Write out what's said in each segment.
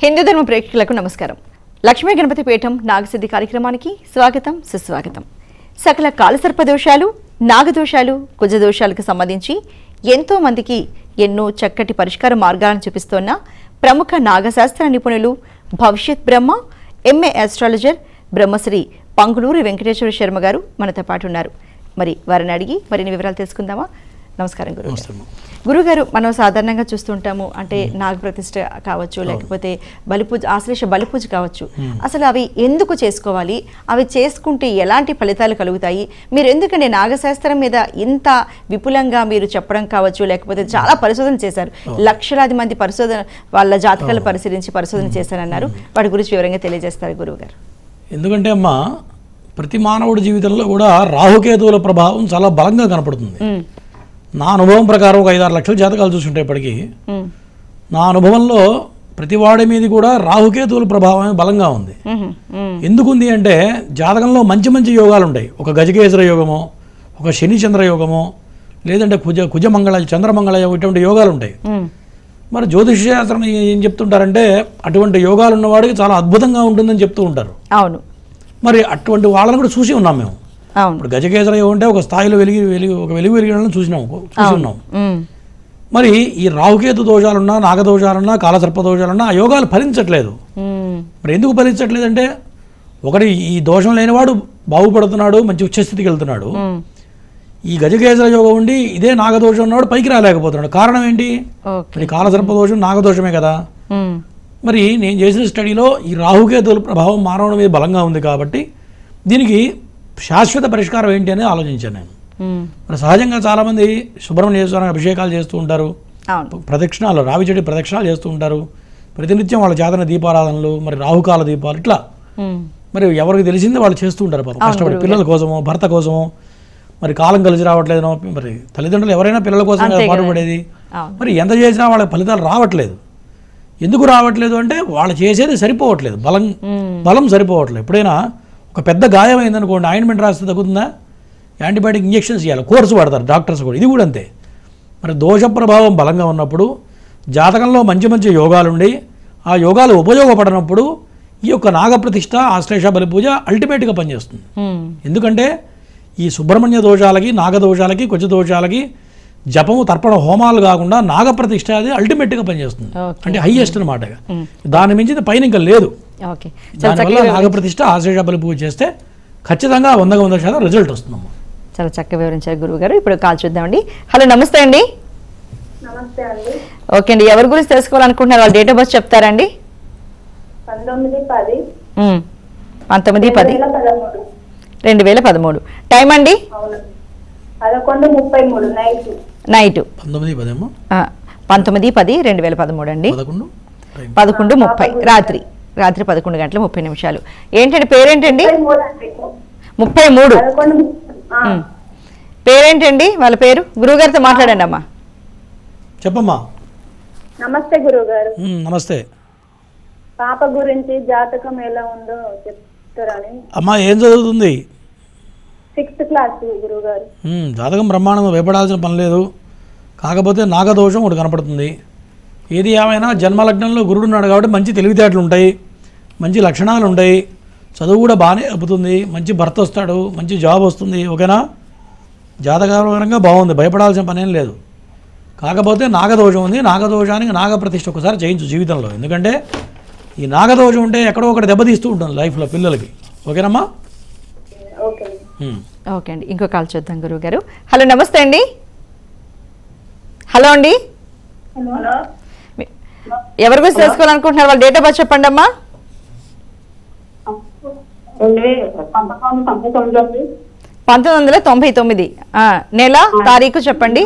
హిందూ ధర్మ ప్రేక్షకులకు నమస్కారం. లక్ష్మీ గణపతి పీఠం నాగసిద్ధి కార్యక్రమానికి స్వాగతం సుస్వాగతం. సకల కాలసర్ప దోషాలు, నాగదోషాలు, కుజదోషాలకు సంబంధించి ఎంతో మందికి ఎన్నో చక్కటి పరిష్కార మార్గాలను చూపిస్తోన్న ప్రముఖ నాగశాస్త్ర నిపుణులు, భవిష్యత్ బ్రహ్మ, ఎంఏ ఆస్ట్రాలజర్ బ్రహ్మశ్రీ పంగులూరి వెంకటేశ్వర శర్మ గారు మనతో పాటు ఉన్నారు. మరి వారిని అడిగి మరిన్ని వివరాలు తెలుసుకుందామా? నమస్కారం గురుగారు. మనం సాధారణంగా చూస్తుంటాము, అంటే నాగ ప్రతిష్ఠ కావచ్చు, లేకపోతే బలిపూజ, ఆశ్లేష బలిపూజ కావచ్చు. అసలు అవి ఎందుకు చేసుకోవాలి, అవి చేసుకుంటే ఎలాంటి ఫలితాలు కలుగుతాయి, మీరు ఎందుకంటే నాగశాస్త్రం మీద ఇంత విపులంగా మీరు చెప్పడం కావచ్చు, లేకపోతే చాలా పరిశోధన చేశారు, లక్షలాది మంది పరిశోధన వాళ్ళ జాతకాలు పరిశీలించి పరిశోధన చేశారన్నారు, వాటి గురించి వివరంగా తెలియజేస్తారు గురువుగారు. ఎందుకంటే అమ్మా, ప్రతి మానవుడి జీవితంలో కూడా రాహుకేతువుల ప్రభావం చాలా బలంగా కనపడుతుంది. నా అనుభవం ప్రకారం ఒక 5-6 లక్షల జాతకాలు చూస్తుంటే ఇప్పటికీ నా అనుభవంలో ప్రతి వాడి మీద కూడా రాహుకేతువుల ప్రభావం బలంగా ఉంది. ఎందుకుంది అంటే జాతకంలో మంచి మంచి యోగాలు ఉంటాయి. ఒక గజకేసర యోగమో, ఒక శని చంద్ర యోగమో, లేదంటే కుజమంగళ చంద్రమంగళ ఇటువంటి యోగాలు ఉంటాయి. మరి జ్యోతిష శాస్త్రం ఏం చెప్తుంటారంటే అటువంటి యోగాలు ఉన్నవాడికి చాలా అద్భుతంగా ఉంటుందని చెప్తూ ఉంటారు. అవును. మరి అటువంటి వాళ్ళని కూడా చూసి ఉన్నాం మేము. ఇప్పుడు గజకేసర యోగం అంటే ఒక స్థాయిలో వెలిగిన చూసి ఉన్నాం. మరి ఈ రాహుకేతు దోషాలున్నా, నాగదోషాలున్నా, కాలసర్ప దోషాలున్నా ఆ యోగాలు ఫలించట్లేదు. మరి ఎందుకు ఫలించట్లేదు అంటే, ఒకటి ఈ దోషం లేనివాడు బాగుపడుతున్నాడు, మంచి ఉచ్చస్థితికి వెళ్తున్నాడు. ఈ గజకేసర యోగం ఉండి ఇదే నాగదోషం ఉన్నవాడు పైకి రాలేకపోతున్నాడు. కారణం ఏంటి? మరి కాలసర్ప దోషం నాగదోషమే కదా. మరి నేను చేసిన స్టడీలో ఈ రాహుకేతువుల ప్రభావం మానవుడి మీద బలంగా ఉంది కాబట్టి దీనికి శాశ్వత పరిష్కారం ఏంటి అని ఆలోచించాను నేను. మరి సహజంగా చాలామంది సుబ్రహ్మణ్య స్వామి అభిషేకాలు చేస్తూ ఉంటారు, ప్రదక్షిణాలు, రావి చెట్టు ప్రదక్షిణాలు చేస్తూ ఉంటారు, ప్రతినిత్యం వాళ్ళ జాతన దీపారాధనలు, మరి రాహుకాల దీపాలు, ఇట్లా మరి ఎవరికి తెలిసిందే వాళ్ళు చేస్తూ ఉంటారు. పాపం కష్టపడి పిల్లల కోసమో, భర్త కోసమో, మరి కాలం కలిసి రావట్లేదనో, మరి తల్లిదండ్రులు ఎవరైనా పిల్లల కోసం పాటుపడేది. మరి ఎంత చేసినా వాళ్ళకి ఫలితాలు రావట్లేదు. ఎందుకు రావట్లేదు అంటే వాళ్ళు చేసేది సరిపోవట్లేదు, బలం సరిపోవట్లేదు. ఎప్పుడైనా ఒక పెద్ద గాయం అయిందనుకోండి, ఆయింట్మెంట్ రాస్తే తగ్గుతుందా? యాంటీబయాటిక్ ఇంజెక్షన్స్ ఇవ్వాలి, కోర్సు పడతారు డాక్టర్స్ కూడా. ఇది కూడా అంతే. మరి దోష ప్రభావం బలంగా ఉన్నప్పుడు, జాతకంలో మంచి మంచి యోగాలుండి ఆ యోగాలు ఉపయోగపడినప్పుడు ఈ యొక్క నాగప్రతిష్ఠ, ఆశ్లేష బలిపూజ అల్టిమేట్గా పనిచేస్తుంది. ఎందుకంటే ఈ సుబ్రహ్మణ్య దోషాలకి, నాగదోషాలకి, కుజ దోషాలకి జపము, తర్పణ, హోమాలు కాకుండా నాగప్రతిష్ఠ అది అల్టిమేట్గా పనిచేస్తుంది. అంటే హైయెస్ట్ అనమాట. దాని మించి పైన ఇంకా లేదు. దానివల్ల నాగప్రతిష్ఠ, ఆశ్లేష బలిపూజ చేస్తే ఖచ్చితంగా 100% రిజల్ట్ వస్తుందమ్మా. చాలా చక్కగా వివరించారు గురువు గారు. ఇప్పుడు కాల్ చూద్దామండి. హలో, నమస్తే అండి. నమస్తే అండి. ఓకే అండి, ఎవరి గురించి తెలుసుకోవాలనుకుంటున్నారు? వాళ్ళ డేట్ ఆఫ్ బర్త్ చెప్తారండి? 19/10. 19/10. 2013. టైం అండి? 11:33 నైట్. 19/10 2013 అండి. 11:30 రాత్రి 11:30 ఏంటండి పేరేంటండి? 33. పేరేంటండి వాళ్ళ పేరు? గురువుగారితో మాట్లాడండి అమ్మా. చెప్పమ్మా. నమస్తే గురువుగారు. నమస్తే. పాప గురించి జాతకం ఎలా ఉందో చెప్తారని. అమ్మా ఏం చదువుతుంది? 6th క్లాస్ గురువుగారు. జాతకం బ్రహ్మాండంగా భయపడాల్సిన పని లేదు. కాకపోతే నాగదోషం ఒకటి కనపడుతుంది. ఏది ఏమైనా జన్మలగ్నంలో గురుడు ఉన్నాడు కాబట్టి మంచి తెలివితేటలు ఉంటాయి, మంచి లక్షణాలు ఉంటాయి, చదువు కూడా బాగానే అబ్బుతుంది, మంచి భర్త వస్తాడు, మంచి జాబ్ వస్తుంది. ఓకేనా? జాతకపరంగా బాగుంది, భయపడాల్సిన పని ఏం లేదు. కాకపోతే నాగదోషం ఉంది. నాగదోషానికి నాగప్రతిష్ఠ ఒకసారి చేయించు జీవితంలో. ఎందుకంటే ఈ నాగదోషం ఉంటే ఎక్కడో ఒకటి దెబ్బతీస్తూ ఉంటుంది లైఫ్లో పిల్లలకి. ఓకేనమ్మా? ఓకే అండి, ఇంకో కాల్ చూద్దాం గురువు గారు. హలో, నమస్తే అండి. హలో అండి, ఎవరి గురించి తెలుసుకోవాలనుకుంటున్నారు? వాళ్ళ డేట్ ఆఫ్ బర్త్ చెప్పండి అమ్మా. 1999. నెల, తారీఖు చెప్పండి.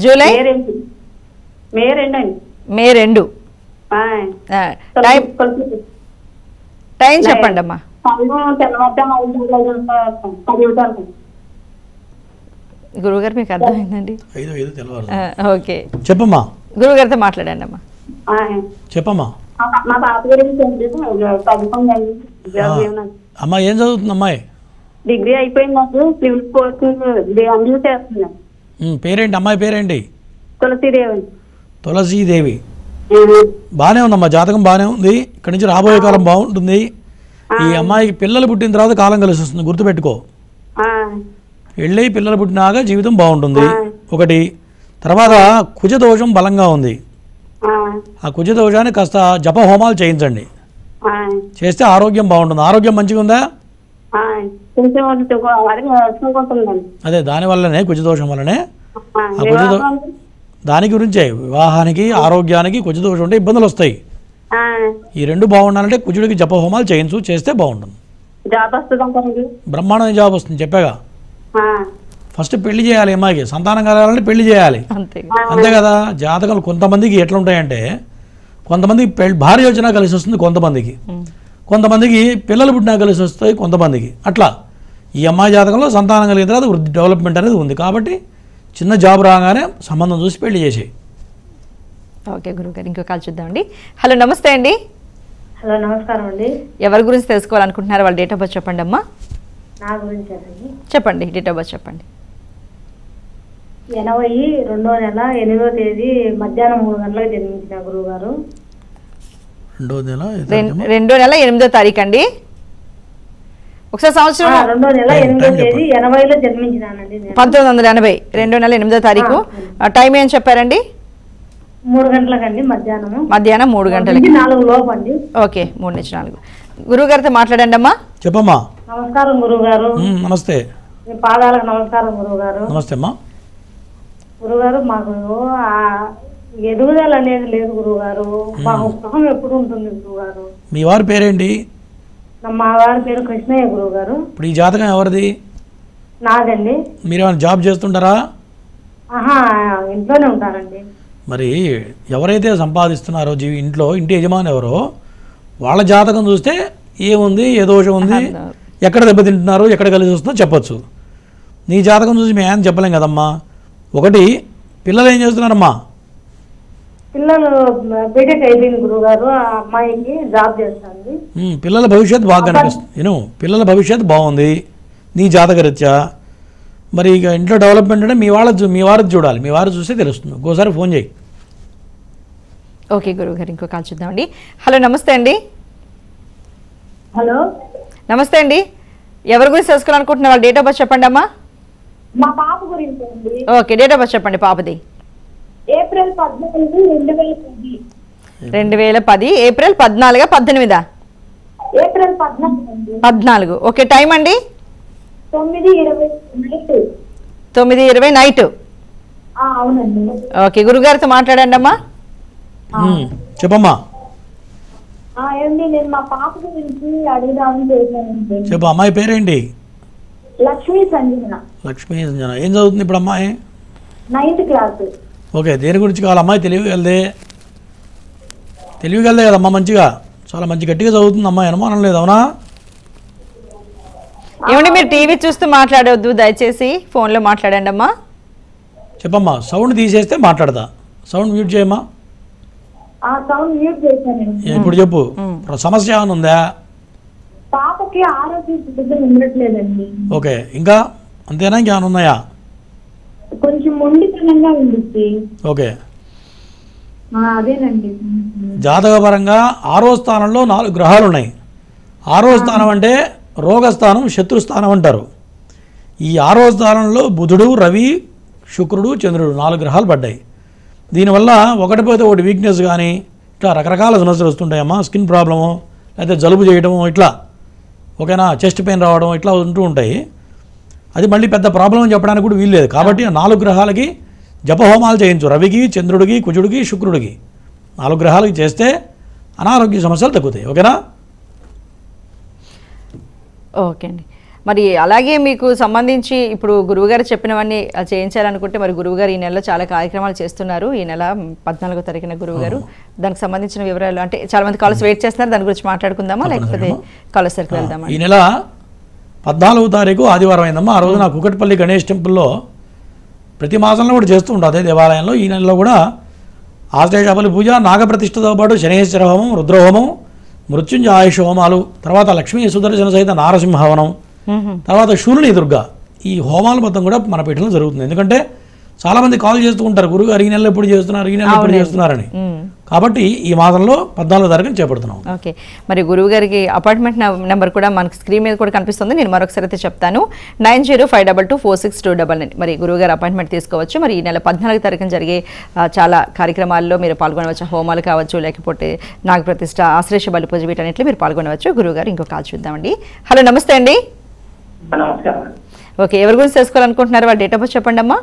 July May 2. టైం చెప్పండి అమ్మా. గురువుగారు మీకు అర్థమైందండి? ఓకే, చెప్పమ్మా. గురువుగారితో మాట్లాడండి అమ్మా. చెప్పమ్మా. అమ్మా ఏం చదువుతుంది అమ్మాయి? డిగ్రీ అయిపోయింది. నాకు సివిల్ కోర్స్ చేస్తున్నాను. పేరేంటి అమ్మాయి పేరేంటి? తులసీదేవి. తులసీదేవి. బాగానే ఉందమ్మా, జాతకం బాగానే ఉంది. ఇక్కడి నుంచి రాబోయే కాలం బాగుంటుంది. ఈ అమ్మాయికి పిల్లలు పుట్టిన తర్వాత కాలం కలిసి వస్తుంది, గుర్తుపెట్టుకో. వెళ్ళి పిల్లలు పుట్టినాక జీవితం బాగుంటుంది ఒకటి. తర్వాత కుజదోషం బలంగా ఉంది. ఆ కుజదోషాన్ని కాస్త జప హోమాలు చేయించండి, చేస్తే ఆరోగ్యం బాగుంటుంది. ఆరోగ్యం మంచిగా ఉందా? అదే దానివల్లనే, కుజదోషం వల్లనే. ఆ దాని గురించే వివాహానికి ఆరోగ్యానికి కుజదోషం ఉంటే ఇబ్బందులు వస్తాయి. ఈ రెండు బాగుండాలంటే కుజుడికి జప హోమాలు చేయించు, చేస్తే బాగుంటుంది. బ్రహ్మాండమైన జాబ్ వస్తుంది చెప్పాగా. ఫస్ట్ పెళ్లి చేయాలి అమ్మాయికి, సంతానం కలగాలంటే పెళ్లి చేయాలి, అంతే కదా. జాతకాలు కొంతమందికి ఎట్లుంటాయంటే, కొంతమందికి భార్య వచ్చినా కలిసి వస్తుంది, కొంతమందికి పిల్లలు పుట్టినా కలిసి వస్తాయి, కొంతమందికి అట్లా. ఈ అమ్మాయి జాతకంలో సంతానం కలిగిన తర్వాత వృద్ధి డెవలప్మెంట్ అనేది ఉంది. కాబట్టి చిన్న జాబ్ రాగానే సంబంధం చూసి పెళ్లి చేసేయి. ఓకే గురువుగారు, ఇంకో కాల్ చూద్దామండి. హలో నమస్తే అండి. హలో నమస్కారం అండి. ఎవరి గురించి తెలుసుకోవాలనుకుంటున్నారు? వాళ్ళ డేట్ ఆఫ్ బర్త్ చెప్పండి అమ్మా. నా గురించి చెప్పండి, డేట్ ఆఫ్ బర్త్ చెప్పండి. 80 2వ నెల 8వ తేదీ మధ్యాహ్నం 3 గంటలకు జన్మించిన గురువు గారు. 2వ నెల 8వ తారీఖు అండి. ఒకసారి సంవత్సరం. 2వ నెల 8వ తేదీ 80లో జన్మించినానండి. 1980 2వ నెల 8వ తారీఖు. టైం ఏం చెప్పారండి? 3 గంటలకండి, మధ్యాహ్నం 3 గంటలకి. 4 లోపు అండి. ఓకే, 3 నుంచి 4. గురువు గారితో మాట్లాడండి అమ్మా. చెప్పమ్మా. నమస్కారం గురువు గారు. నమస్తే. మీ పాదాలకు నమస్కారం గురువు గారు. నమస్తే అమ్మా. గురుగారు, మాకు ఎదుగుదల అనేది లేదు గురువుగారు. మాకు సుఖం ఎప్పుడు ఉంటుంది గురువుగారు? మీ వారి పేరేంటి? మా వారి పేరు కృష్ణయ్య గురువు గారు. ఇప్పుడు ఈ జాతకం ఎవరిది? నాదండి. మీరు ఏమైనా జాబ్ చేస్తుంటారా? ఇంట్లోనే ఉంటానండి. మరి ఎవరైతే సంపాదిస్తున్నారో ఇంటి యజమాని ఎవరో వాళ్ళ జాతకం చూస్తే ఏముంది, ఏ దోషం ఉంది, ఎక్కడ దెబ్బతింటున్నారు, ఎక్కడ కలిసి వస్తుందో చెప్పచ్చు. నీ జాతకం చూసి మేము ఏం చెప్పలేం కదమ్మా. ఒకటి, పిల్లలు ఏం చేస్తున్నారమ్మా? పిల్లలు బీటెక్ అయిపోయింది గురువుగారు. ఆ అమ్మాయికి జాబ్ చేస్తుంది. పిల్లల భవిష్యత్తు బాగా కనిపిస్తుంది. పిల్లల భవిష్యత్తు బాగుంది నీ జాతకరీత్యా. మరి ఇక ఇంట్లో డెవలప్మెంట్ అంటే మీ వారికి చూడాలి, మీ వారు చూస్తే తెలుస్తుంది. ఇంకోసారి ఫోన్ చేయి. ఓకే గురువు గారు, ఇంకో కాల్ చూద్దామండి. హలో నమస్తే అండి. హలో నమస్తే అండి. ఎవరి గురించి తెలుసుకోవాలనుకుంటున్నా? వాళ్ళ డేట్ ఆఫ్ బర్త్ చెప్పండి అమ్మా. మా పాప గురించి అండి. ఓకే, డేట్ ఆఫ్ బర్త్ చెప్పండి పాపది. April 14, 2010. 2010 April 14, 18? April 14. 14. Okay, time అండి? 9:20 నైట్. 9:20 నైట్. అవునండి. ఓకే, గురుగారితో మాట్లాడండి అమ్మా. చెప్పమ్మా. ఏమండి, నేను మా పాప గురించి అడుగుదామని చేశానండి. చెప్పు, అమ్మాయి పేరేంటి? లక్ష్మీ సంజన. లక్ష్మీ సంజన ఏం చదువుతుంది ఇప్పుడు అమ్మాయి? 9th class. ఓకే, దేని గురించి కావాలి? అమ్మాయి తెలివిగలదే కదమ్మా, మంచిగా చాలా మంచి గట్టిగా చదువుతుంది అమ్మాయి, అనుమానం లేదు, అవునా? ఏమండి, మీరు టీవీ చూస్తూ మాట్లాడవద్దు దయచేసి, ఫోన్లో మాట్లాడండి అమ్మా. చెప్పమ్మా. సౌండ్ తీసేస్తే మాట్లాడతా. సౌండ్ మ్యూట్ చేయమ్మా. సౌండ్ మ్యూట్ చేశానండి. ఇప్పుడు చెప్పు, సమస్య ఏమైనా ఉందా? పాపకి ఆరోగ్యం ఉండట్లేదండి. ఓకే, ఇంకా అంతేనా, ఇంకేమైనా ఉన్నాయా? కొంచెం మొండితనంగా ఉంది. ఓకే, అదేనండి. జాతకపరంగా 6వ స్థానంలో 4 గ్రహాలు ఉన్నాయి. 6వ స్థానం అంటే రోగస్థానం, శత్రుస్థానం అంటారు. ఈ 6వ స్థానంలో బుధుడు, రవి, శుక్రుడు, చంద్రుడు 4 గ్రహాలు పడ్డాయి. దీనివల్ల ఒకటి పోతే ఒకటి వీక్నెస్ కానీ ఇట్లా రకరకాల సమస్యలు వస్తుంటాయమ్మా. స్కిన్ ప్రాబ్లము, లేకపోతే జలుబు చేయడము, ఇట్లా ఓకేనా, చెస్ట్ పెయిన్ రావడం, ఇట్లా ఉంటూ ఉంటాయి. అది మళ్ళీ పెద్ద ప్రాబ్లం అని చెప్పడానికి కూడా వీల్లేదు. కాబట్టి 4 గ్రహాలకి జపహోమాలు చేయించు. రవికి, చంద్రుడికి, కుజుడికి, శుక్రుడికి 4 గ్రహాలకి చేస్తే అనారోగ్య సమస్యలు తగ్గుతాయి. ఓకేనా? ఓకే అండి. మరి అలాగే మీకు సంబంధించి ఇప్పుడు గురువుగారు చెప్పినవన్నీ చేయించాలనుకుంటే, మరి గురువుగారు ఈ నెలలో చాలా కార్యక్రమాలు చేస్తున్నారు. ఈ నెల 14వ తారీఖున గురువుగారు దానికి సంబంధించిన వివరాలు, అంటే చాలా మంది కాలర్స్ వెయిట్ చేస్తున్నారు, దాని గురించి మాట్లాడుకుందామా లేకపోతే కాలర్స్ దగ్గరికి వెళ్దామా? ఈ నెల 14వ తారీఖు ఆదివారం అయిందమ్మా. ఆ రోజున కుకట్పల్లి గణేష్ టెంపుల్లో ప్రతి మాసంలో కూడా చేస్తూ ఉంటారు అదే దేవాలయంలో. ఈ నెలలో కూడా ఆశ్లేషబలి పూజ, నాగప్రతిష్ఠతో పాటు శనేశ్వర హోమం, రుద్రహోమం, మృత్యుంజయ ఆయుష హోమాలు, తర్వాత లక్ష్మీ సుదర్శన సహిత నారసింహవనం, తర్వాత శూలిని దుర్గా, ఈ హోమాల మొత్తం కూడా మన పీఠంలో జరుగుతుంది. ఎందుకంటే చాలామంది కాల్ చేస్తూ ఉంటారు, గురుగారు ఈ నెలలో ఎప్పుడు చేస్తున్నారు, ఈ నెలలో ఎప్పుడు చేస్తున్నారని. కాబట్టి ఈ మాసంలో 14వ తారీఖున చేపడుతున్నాం. ఓకే, మరి గురువు గారికి అపాయింట్మెంట్ నెంబర్ కూడా మనకు స్క్రీన్ మీద కూడా కనిపిస్తుంది. నేను మరొకసారి అయితే చెప్తాను, 9052246299. మరి గురువు గారు అపాయింట్మెంట్ తీసుకోవచ్చు. మరి ఈ నెల 14వ తారీఖున జరిగే చాలా కార్యక్రమాల్లో మీరు పాల్గొనవచ్చు. హోమాలు కావచ్చు, లేకపోతే నాగప్రతిష్ఠ, ఆశ్లేష బలి పూజ, వీటన్నిటిలో మీరు పాల్గొనవచ్చు. గురువు గారు ఇంకో కాల్ చూద్దామండి. హలో, నమస్తే అండి. ఓకే, ఎవరి గురించి తెలుసుకోవాలనుకుంటున్నారు? వాళ్ళ డేట్ ఆఫ్ బర్త్ చెప్పండి అమ్మా.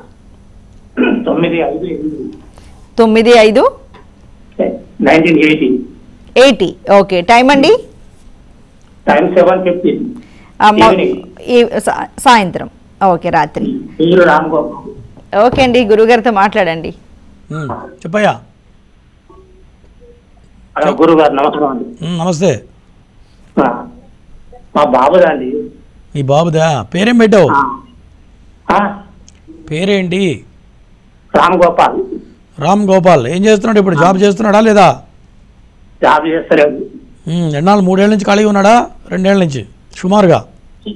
9/5/1980. ఓకే, టైం అండి? సాయంత్రం. ఓకే, రాత్రి. ఓకే అండి, గురుగారితో మాట్లాడండి. చెప్పయ్యా. గురుగారు నమస్కారం అండి. నమస్తే. మా బాబుదా అండి. మీ బాబుదా? పేరేం పెట్టావు? పేరేంటి? రామ్ గోపాల్. రామ్ గోపాల్ ఏం చేస్తున్నాడు ఇప్పుడు? జాబ్ చేస్తున్నాడా లేదా? జాబ్ చేస్తలేదు. ఎన్నాళ్ళు? 3 ఏళ్ళ నుంచి ఖాళీగా ఉన్నాడా? 2 ఏళ్ళ నుంచి సుమారుగా? ఖాళీ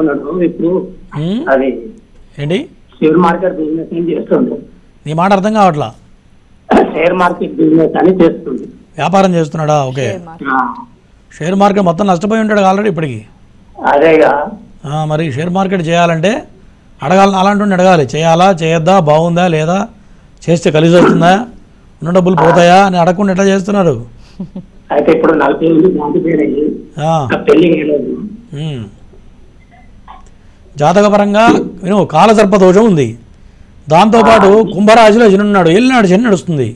ఉన్నాడు. ఇప్పుడు అది ఏంటి? షేర్ మార్కెట్ బిజినెస్ ఏం చేస్తుంది. నీ మాట అర్థం కావట్లా. షేర్ మార్కెట్ బిజినెస్ అని చేస్తుంది. వ్యాపారం చేస్తున్నాడా? ఓకే. షేర్ మార్కెట్ మొత్తం నష్టపోయి ఉంటాడు ఆల్రెడీ ఇప్పటికి. అదేగా మరి షేర్ మార్కెట్ చేయాలంటే అడగాలని, అలాంటి అడగాలి. చేయాలా, చేయొద్దా, బాగుందా లేదా, చేస్తే కలిసి వస్తుందా, ఉన్న డబ్బులు పోతాయా అని అడగకుండా ఎట్లా చేస్తున్నారు? అయితే ఇప్పుడు 40 ఏళ్ళు దాటిపోయినాయి, పెళ్లి చేయలేదు. జాతకపరంగా విను, కాలసర్ప దోషం ఉంది. దాంతోపాటు కుంభరాశిలో శని ఉన్నాడు, ఏలినాడు శని నడుస్తుంది.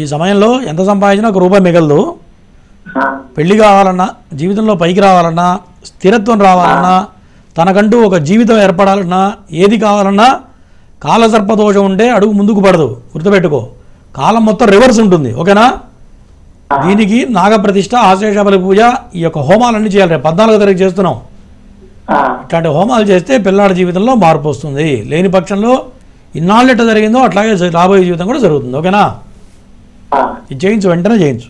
ఈ సమయంలో ఎంత సంపాదించినా 1 రూపాయి మిగలదు. పెళ్లి కావాలన్నా, జీవితంలో పైకి రావాలన్నా, స్థిరత్వం రావాలన్నా, తనకంటూ ఒక జీవితం ఏర్పడాలన్నా, ఏది కావాలన్నా కాలసర్ప దోషం ఉంటే అడుగు ముందుకు పడదు. గుర్తుపెట్టుకో, కాలం మొత్తం రివర్స్ ఉంటుంది. ఓకేనా? దీనికి నాగప్రతిష్ఠ, ఆశ్లేష బలి పూజ, ఈ యొక్క హోమాలన్నీ చేయాలి. రేపు 14వ తారీఖు చేస్తున్నాం. ఇట్లాంటి హోమాలు చేస్తే పిల్లాడి జీవితంలో మార్పు వస్తుంది. లేని పక్షంలో ఇన్నాళ్ళు ఎట్లా జరిగిందో అట్లాగే రాబోయే జీవితం కూడా జరుగుతుంది. ఓకేనా? ఇది చేయించు, వెంటనే చేయించు.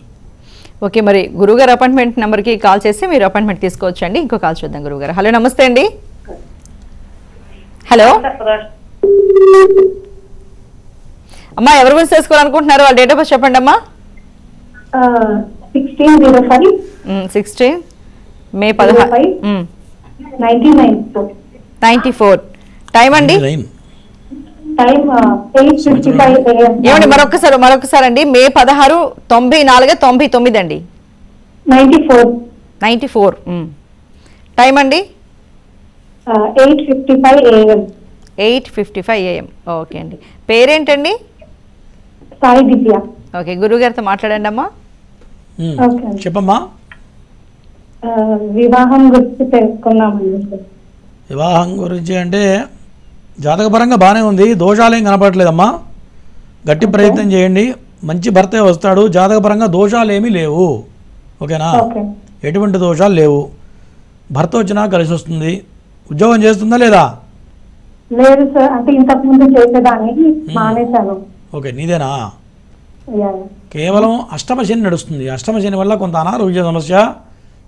ఓకే, మరి గురుగారు అపాయింట్మెంట్ నెంబర్కి కాల్ చేసి మీరు అపాయింట్మెంట్ తీసుకోవచ్చు అండి. ఇంకో కాల్ చూద్దాం గురుగారు. హలో, నమస్తే అండి. హలో అమ్మా, ఎవరి గురించి తెలుసుకోవాలనుకుంటున్నారు? వాళ్ళ డేట్ ఆఫ్ బర్త్ చెప్పండి అమ్మా. 16 మే 16 1994. టైం అండి? ఏమండి మరొకసారి అండి. మే 16 94 99 అండి. 94. టైం అండి? 8:55 AM. ఓకే అండి. పేరేంటండి? సాయి దివ్య. ఓకే, గురువు గారితో మాట్లాడండి అమ్మా. చెప్పమ్మా. వివాహం గురించి తెలుసుకున్నామండి. వివాహం గురించి అంటే జాతకపరంగా బాగానే ఉంది, దోషాలేం కనపడలేదమ్మా. గట్టి ప్రయత్నం చేయండి, మంచి భర్తే వస్తాడు. జాతకపరంగా దోషాలు ఏమీ లేవు. ఓకేనా? ఎటువంటి దోషాలు లేవు. భర్త వచ్చినా కలిసి వస్తుంది. ఉద్యోగం చేస్తుందా లేదా? లేదు సార్, అంటే ఇంతకు ముందు చేసేదాన్ని మానేశాను. ఓకే, నీదేనా? కేవలం అష్టమ శని నడుస్తుంది. అష్టమ శని వల్ల కొంత అనారోగ్య సమస్య,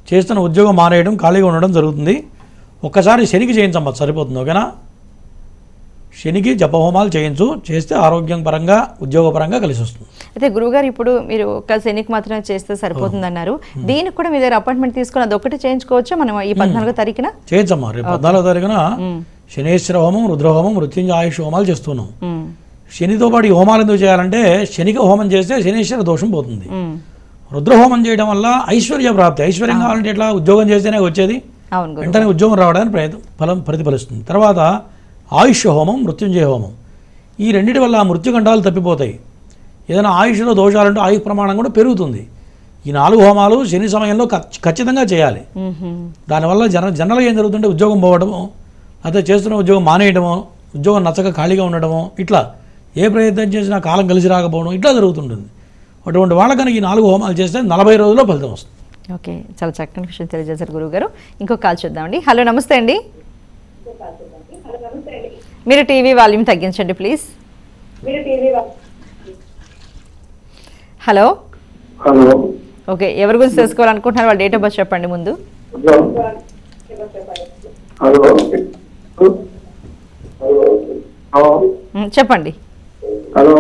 చేస్తున్న ఉద్యోగం మానేయడం, ఖాళీగా ఉండడం జరుగుతుంది. ఒక్కసారి శనికి చేయించమ్మా, సరిపోతుంది. ఓకేనా? శనికి జపహోమాలు చేయించు, చేస్తే ఆరోగ్యం పరంగా, ఉద్యోగపరంగా కలిసి వస్తుంది. అయితే గురువుగారు, ఇప్పుడు మీరు ఒక్క శనికి మాత్రమే చేస్తే సరిపోతుంది అన్నారు. దీనికి కూడా మీ దగ్గర అపాయింట్మెంట్ తీసుకుని అదొక్కటి చేయించుకోవచ్చు మనం ఈ 14వ తారీఖున? చేయొచ్చమ్మా. రేపు 14వ తారీఖున శనేశ్వర హోమం, రుద్రహోమం, మృత్యుంజయ ఆయుష్ హోమాలు చేస్తున్నాం. శనితో పాటు ఈ హోమాలు ఎందుకు చేయాలంటే, శనికి హోమం చేస్తే శనేశ్వర దోషం పోతుంది. రుద్రహోమం చేయడం వల్ల ఐశ్వర్య ప్రాప్తి. ఐశ్వర్యం కావాలంటే ఎట్లా? ఉద్యోగం చేస్తేనే వచ్చేది. వెంటనే ఉద్యోగం రావడానికి ప్రతిఫలిస్తుంది. తర్వాత ఆయుష్ హోమం, మృత్యుంజయ హోమం, ఈ రెండింటి వల్ల మృత్యుగండాలు తప్పిపోతాయి. ఏదైనా ఆయుష్లో దోషాలంటే ఆయుష్ ప్రమాణం కూడా పెరుగుతుంది. ఈ 4 హోమాలు శని సమయంలో ఖచ్చితంగా చేయాలి. దానివల్ల జనరల్గా ఏం జరుగుతుంటే ఉద్యోగం పోవడము, అదే చేస్తున్న ఉద్యోగం మానేయడము, ఉద్యోగం నచ్చక ఖాళీగా ఉండడము, ఇట్లా ఏ ప్రయత్నం చేసినా కాలం కలిసి రాకపోవడం ఇట్లా జరుగుతుంటుంది. అటువంటి వాళ్ళ కనుక ఈ 4 హోమాలు చేస్తే 40 రోజుల్లో ఫలితం వస్తుంది. ఓకే, చాలా చక్కని విషయం తెలియజేశారు గురువు గారు. ఇంకో కాల్ చూద్దామండి. హలో, నమస్తే అండి. మీరు టీవీ వాల్యూమ్ తగ్గించండి ప్లీజ్. హలో. ఓకే, ఎవరి గురించి తెలుసుకోవాలనుకుంటున్నారు? వాళ్ళ డేట్ ఆఫ్ బర్త్ చెప్పండి ముందు. హలో. చెప్పండి. హలో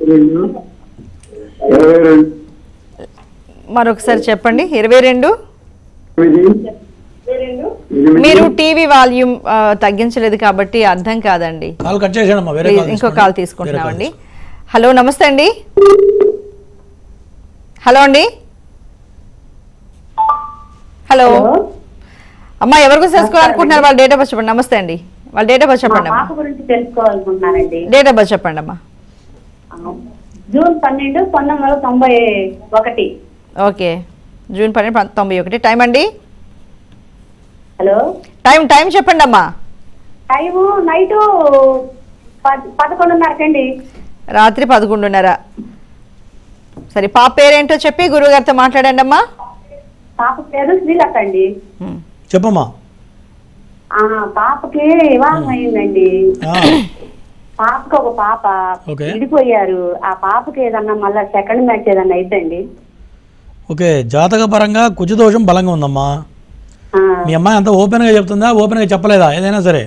22 మరొకసారి చెప్పండి. 22 మీరు టీవీ వాల్యూమ్ తగ్గించలేదు కాబట్టి అర్థం కాదండి. కాల్ కట్ చేసేయండి, వేరే కాల్ ఇంకో కాల్ తీసుకుంటున్నామండి. హలో నమస్తే అండి. హలో అండి. హలో అమ్మా, ఎవరి గురించి తెలుసుకోవాలనుకుంటున్నారు? వాళ్ళ డేట్ ఆఫ్ బర్త్ చెప్పండి. నమస్తే అండి, వాళ్ళ డేట్ ఆఫ్ బర్త్ చెప్పండి అమ్మా. గురించి తెలుసుకోవాలనుకుంటున్నానండి. డేట్ ఆఫ్ బర్త్ చెప్పండి అమ్మా. జూన్ 12, 1991. Okay, June 12, 1991. టైం అండి? హలో, టైం చెప్పండి అమ్మా. టైము నైట్ 11:30 రాత్రి 11:30. సరే, పాప పేరేంటో చెప్పి గురువుగారితో మాట్లాడండి అమ్మా. పాప పేరు శ్రీలత అండి. చెప్పమ్మా. పాపకి వివాహం అయిందండి. పాపకి ఒక పాప విడిపోయారు. ఆ పాపకి ఏదన్నా మళ్ళా సెకండ్ మ్యాచ్ ఏదన్నా అయిద్దండి? ఓకే, జాతక పరంగా కుజదోషం బలంగా ఉందమ్మా. మీ అమ్మాయి అంతా ఓపెన్గా చెప్తుందా, ఓపెన్గా చెప్పలేదా? ఏదైనా సరే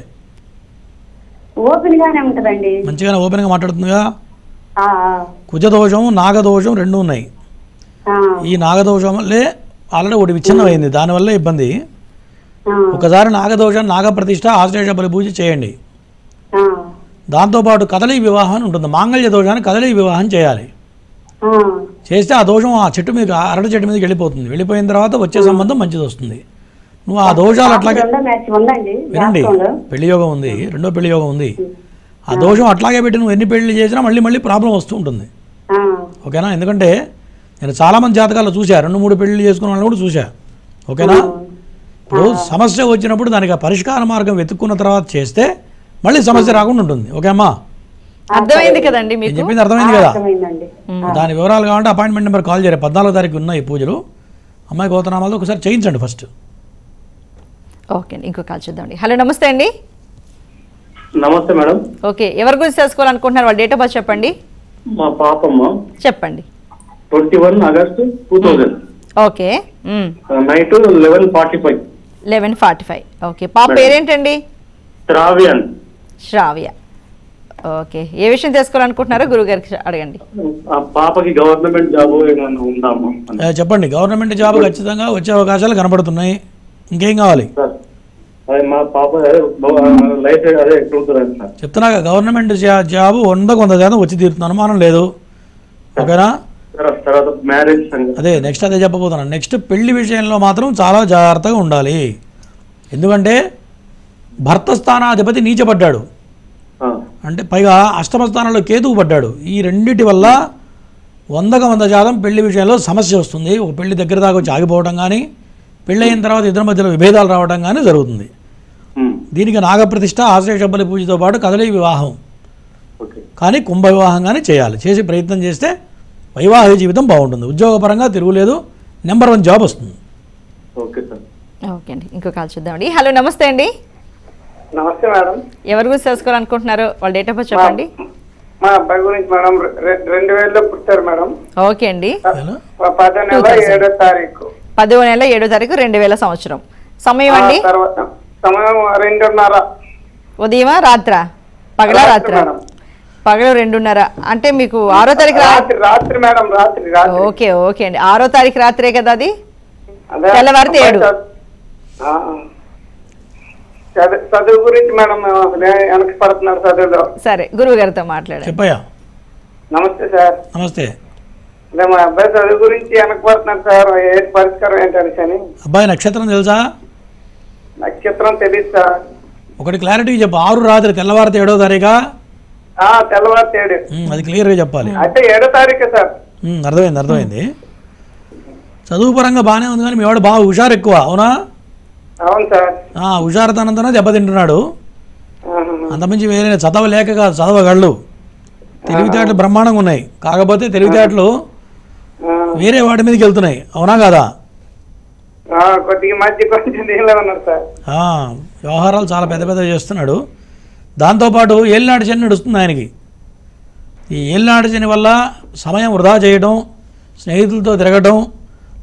ఓపెన్ గానే ఉంటదండి, మంచిగానే ఓపెన్గా మాట్లాడుతుందిగా. కుజదోషం నాగదోషం రెండు ఉన్నాయి. ఈ నాగదోషం వల్లే ఆల్రెడీ ఒకటి విచ్ఛిన్నం అయింది, దానివల్ల ఇబ్బంది. ఒకసారి నాగదోషం నాగప్రతిష్ఠ ఆశ్లేష బలి పూజ చేయండి. దాంతోపాటు కదలి వివాహం ఉంటుంది, మాంగళ్య దోషాన్ని కదలి వివాహం చేయాలి. చేస్తే ఆ దోషం ఆ చెట్టు మీద, అరటి చెట్టు మీదకి వెళ్ళిపోతుంది. వెళ్ళిపోయిన తర్వాత వచ్చే సంబంధం మంచిది వస్తుంది. నువ్వు ఆ దోషాలు అట్లాగే వినండి, పెళ్లి యోగం ఉంది, రెండో పెళ్లి యోగం ఉంది. ఆ దోషం అట్లాగే పెట్టి నువ్వు ఎన్ని పెళ్లి చేసినా మళ్ళీ ప్రాబ్లం వస్తూ ఉంటుంది. ఓకేనా? ఎందుకంటే నేను చాలామంది జాతకాలు చూసా, 2-3 పెళ్లి చేసుకున్న వాళ్ళని కూడా చూసా. ఓకేనా? ఇప్పుడు సమస్య వచ్చినప్పుడు దానికి ఆ పరిష్కార మార్గం వెతుక్కున్న తర్వాత చేస్తే మళ్ళీ సమస్య రాకుండా ఉంటుంది. ఓకే అమ్మా? అర్థమైంది కదండి మీకు? చెప్పింది అర్థమైంది కదా? దాని వివరాలు కావాలంటే అపాయింట్మెంట్ నెంబర్ కాల్ చేయరు. 14వ తారీఖు ఉన్నాయి పూజలు. అమ్మాయి గోతనామాలతో ఒకసారి చేయించండి ఫస్ట్. ఓకే అండి, ఇంకో కాల్ చూద్దామండి. హలో నమస్తే అండి. నమస్తే మేడం. ఓకే, ఎవరి గురించి తెలుసుకోవాలనుకుంటున్నారు? వాళ్ళ డేట్ ఆఫ్ బర్త్ చెప్పండి. మా పాపమ్మ చెప్పండి. 21 ఆగస్టు 2000. Okay, night 11:45. 11:45. ఓకే, పాప పేరేంటండి? శ్రావ్య. ఓకే, ఏ విషయం తెలుసుకోవాలనుకుంటున్నారో గురుగారికి అడగండి. పాపకి గవర్నమెంట్ జాబ్ ఏమైనా ఉందా? చెప్పండి. గవర్నమెంట్ జాబ్ ఖచ్చితంగా వచ్చే అవకాశాలు కనబడుతున్నాయి. ఇంకేం కావాలి? మా పాప లైఫ్ అదే ఎట్లుంటుంది సార్? చెప్తున్నా, గవర్నమెంట్ జాబ్ 100% వచ్చి తీరుతుంది, అనుమానం లేదు. ఓకేనా? మ్యారేజ్ అదే నెక్స్ట్ అదే చెప్పబోతున్నాను. నెక్స్ట్ పెళ్లి విషయంలో మాత్రం చాలా జాగ్రత్తగా ఉండాలి. ఎందుకంటే భర్త స్థానాధిపతి నీచపడ్డాడు, అంటే పైగా అష్టమ స్థానంలో కేతువు పడ్డాడు. ఈ రెండిటి వల్ల 100% పెళ్లి విషయంలో సమస్య వస్తుంది. ఒక పెళ్లి దగ్గర దాకా వచ్చి ఆగిపోవడం కానీ, పెళ్ళి అయిన తర్వాత ఇద్దరి మధ్యలో విభేదాలు రావడం కానీ జరుగుతుంది. దీనికి నాగప్రతిష్ఠ ఆశ్లేష బలి పూజతో పాటు కదలి వివాహం కానీ కుంభ వివాహం కానీ చేయాలి. చేసి ప్రయత్నం చేస్తే వైవాహిక జీవితం బాగుంటుంది. ఉద్యోగపరంగా తిరుగులేదు, నెంబర్ 1 జాబ్ వస్తుంది. ఓకే అండి, ఇంకో కాల్ చూద్దామండి. హలో నమస్తే అండి. నమస్తే మేడం. ఎవరి గురించి తెలుసుకోవాలనుకుంటున్నారు? వాళ్ళ డేట్ ఆఫ్ బర్త్ చెప్పండి. మా అబ్బాయి గురించి మేడం. 2000లో పుట్టారు మేడం. ఓకే అండి. 10వ నెల 7వ తారీఖు. 10వ నెల 7వ తారీఖు 2000 సంవత్సరం. సమయం అండి? సమయం 2:30. ఉదయమా రాత్రా? పగల రాత్రా? పగలు 2:30. అంటే మీకు 6వ తారీఖు రాత్రి మేడం. రాత్రి. ఓకే ఓకే అండి, 6వ తారీఖు రాత్రే కదా అది? తెల్లవారితే 7. చదువు గురించి మేడం వెనక్కి పడుతున్నారు చదువులో. సరే, గురువు గారితో మాట్లాడండి. చెప్పయ్యా. నమస్తే సార్. నమస్తే. మా అబ్బాయి చదువు గురించి వెనక్కి పడుతున్నారు సార్, ఏ పరిష్కారం ఏంటని. అబ్బాయి నక్షత్రం తెలుసా? నక్షత్రం తెలియదు సార్. ఒకటి క్లారిటీ చెప్పు. 6 రాత్రి తెల్లవారితే 7వ తారీఖా? తెల్లవారితే 7. అది క్లియర్గా చెప్పాలి. అంటే 7వ తారీఖు సార్. అర్థమైంది. చదువు పరంగా బాగానే ఉంది కానీ మీ వాడు బాగా హుషారు ఎక్కువ, అవునా? అవును సార్. హుషారుతనంతోనే దెబ్బతింటున్నాడు. అంతమించి వేరే చదవలేక కాదు, చదవగలడు. తెలివితేటలు బ్రహ్మాండంగా ఉన్నాయి, కాకపోతే తెలివితేటలు వేరే వాటి మీదకి వెళ్తున్నాయి, అవునా కాదా? వ్యవహారాలు చాలా పెద్ద చేస్తున్నాడు. దాంతోపాటు ఏలినాటి శని నడుస్తుంది ఆయనకి. ఈ ఏలినాటి శని వల్ల సమయం వృధా చేయడం, స్నేహితులతో తిరగడం,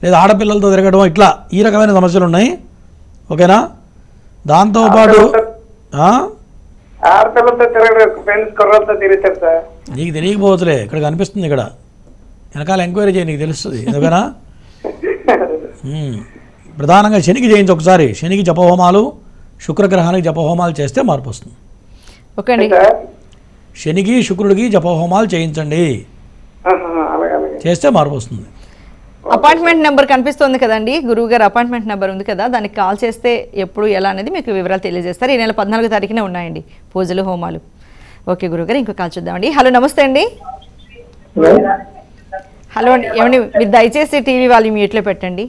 లేదా ఆడపిల్లలతో తిరగడం, ఇట్లా ఈ రకమైన సమస్యలు ఉన్నాయి. ఓకేనా? దాంతోపాటు ఆడపిల్లలతో తిరగడు, ఫ్రెండ్స్ కుర్రలతో తిరుగుతారు సార్. నీకు తెలియకపోవచ్చులే, ఇక్కడ కనిపిస్తుంది. ఇక్కడ వెనకాల ఎంక్వైరీ చేయి, నీకు తెలుస్తుంది. ఎందుకనా ప్రధానంగా శనికి చేయించి ఒకసారి. శనికి జపహోమాలు, శుక్రగ్రహానికి జపహోమాలు చేస్తే మార్పు వస్తుంది. ఓకే అండి. శనికి శుక్రుడికి జపహోమాలు చేయించండి, చేస్తే మార్పు వస్తుంది. అపాయింట్మెంట్ నెంబర్ కనిపిస్తుంది కదండి, గురువు గారు అపాయింట్మెంట్ నెంబర్ ఉంది కదా, దానికి కాల్ చేస్తే ఎప్పుడు ఎలా అనేది మీకు వివరాలు తెలియజేస్తారు. ఈ నెల 14వ తారీఖునే ఉన్నాయండి పూజలు, హోమాలు. ఓకే గురువు గారు, ఇంకో కాల్ చూద్దామండి. హలో, నమస్తే అండి. హలో అండి, ఏమండి మీరు దయచేసి టీవీ వాల్యూమ్ మ్యూట్లో పెట్టండి.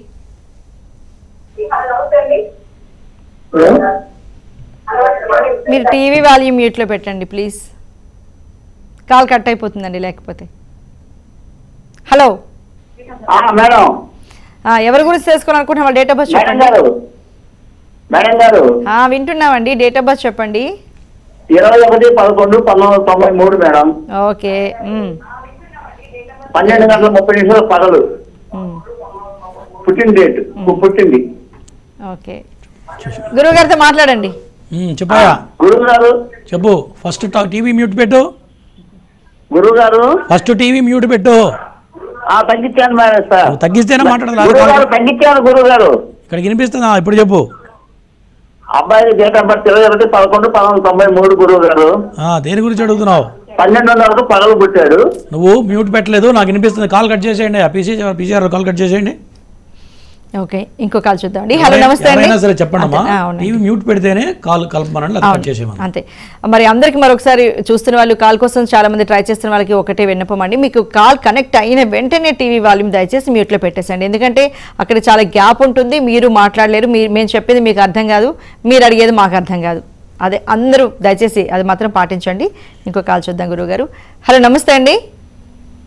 మీరు టీవీ వాల్యూమ్ మ్యూట్లో పెట్టండి ప్లీజ్, కాల్ కట్ అయిపోతుందండి లేకపోతే. హలో మేడం, ఎవరి గురించి తెలుసుకోవాలనుకుంటున్నా, వాళ్ళ డేట్ ఆఫ్ బర్త్ చెప్పండి. మేడం గారు వింటున్నామండి, డేట్ ఆఫ్ బర్త్ చెప్పండి. 21/11/1993 మేడం. ఓకే. 12:30 పగలు పుట్టిన డేట్, పుట్టింది. ఓకే, గురువు గారితో మాట్లాడండి. చెప్పాయా గురువు గారు? చెప్పు. ఫస్ట్ టీవీ మ్యూట్ పెట్టు. గురువు గారు ఫస్ట్ టీవీ మ్యూట్ పెట్టు. తగ్గించాను మేడం సార్. తగ్గిస్తేనే మాట్లాడాలి. తగ్గించాను గురువు గారు. ఇక్కడ వినిపిస్తుందా? ఇప్పుడు చెప్పు. అబ్బాయి డేట్ ఆఫ్ బర్త్ 21/11/1993 గురువు గారు. దేని గురించి అడుగుతున్నావు? 12:30 పగలు పుట్టాడు. నువ్వు మ్యూట్ పెట్టలేదు, నాకు వినిపిస్తుంది. కాల్ కట్ చేసేయండి, పీసీఆర్ కాల్ కట్ చేసేయండి. ఓకే, ఇంకో కాల్ చూద్దామండి. హలో, నమస్తే అండి. సరే చెప్పండి అమ్మా. టీవీ మ్యూట్ పెడితేనే కాల్ కలపమనండి, కట్ చేసేయమని. అంతే. మరి అందరికి మరొకసారి చూస్తున్న వాళ్ళు, కాల్ కోసం చాలా మంది ట్రై చేస్తున్న వాళ్ళకి ఒకటే విన్నపం అండి, మీకు కాల్ కనెక్ట్ అయిన వెంటనే టీవీ వాల్యూమ్ దయచేసి మ్యూట్లో పెట్టేసండి. ఎందుకంటే అక్కడ చాలా గ్యాప్ ఉంటుంది, మీరు మాట్లాడలేరు, మేము చెప్పేది మీకు అర్థం కాదు, మీరు అడిగేది మాకు అర్థం కాదు. అదే అందరూ దయచేసి అది మాత్రం పాటించండి. ఇంకో కాల్ చూద్దాం గురువు గారు. హలో, నమస్తే అండి.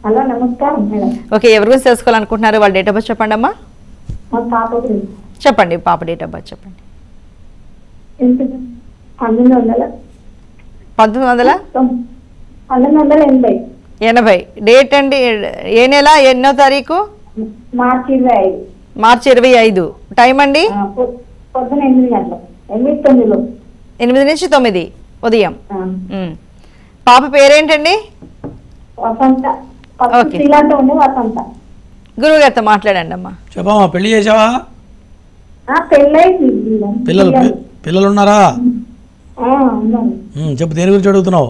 హలో, నమస్కారం మేడం. ఓకే, ఎవరి గురించి తెలుసుకోవాలనుకుంటున్నారు, వాళ్ళ డేట్ ఆఫ్ బర్త్ చెప్పండి అమ్మా. చెప్పండి, పాప డేట్ ఆఫ్ బర్త్ చెప్పండి. 1980. డేట్ అండి, ఏ నెల, ఎన్నో తారీఖు? మార్చి 25. మార్చి 25. టైం అండి? పొద్దున 8 గంటలు, 8 నుంచి 9 ఉదయం. పాప పేరేంటండి? వసంత. ఓకే, వసంత. గురువు గారితో మాట్లాడండి అమ్మా. చెప్పమ్మా, పెళ్లి చేసావా? పిల్లలు ఉన్నారా? చెప్పు, దేని గురించి అడుగుతున్నావు?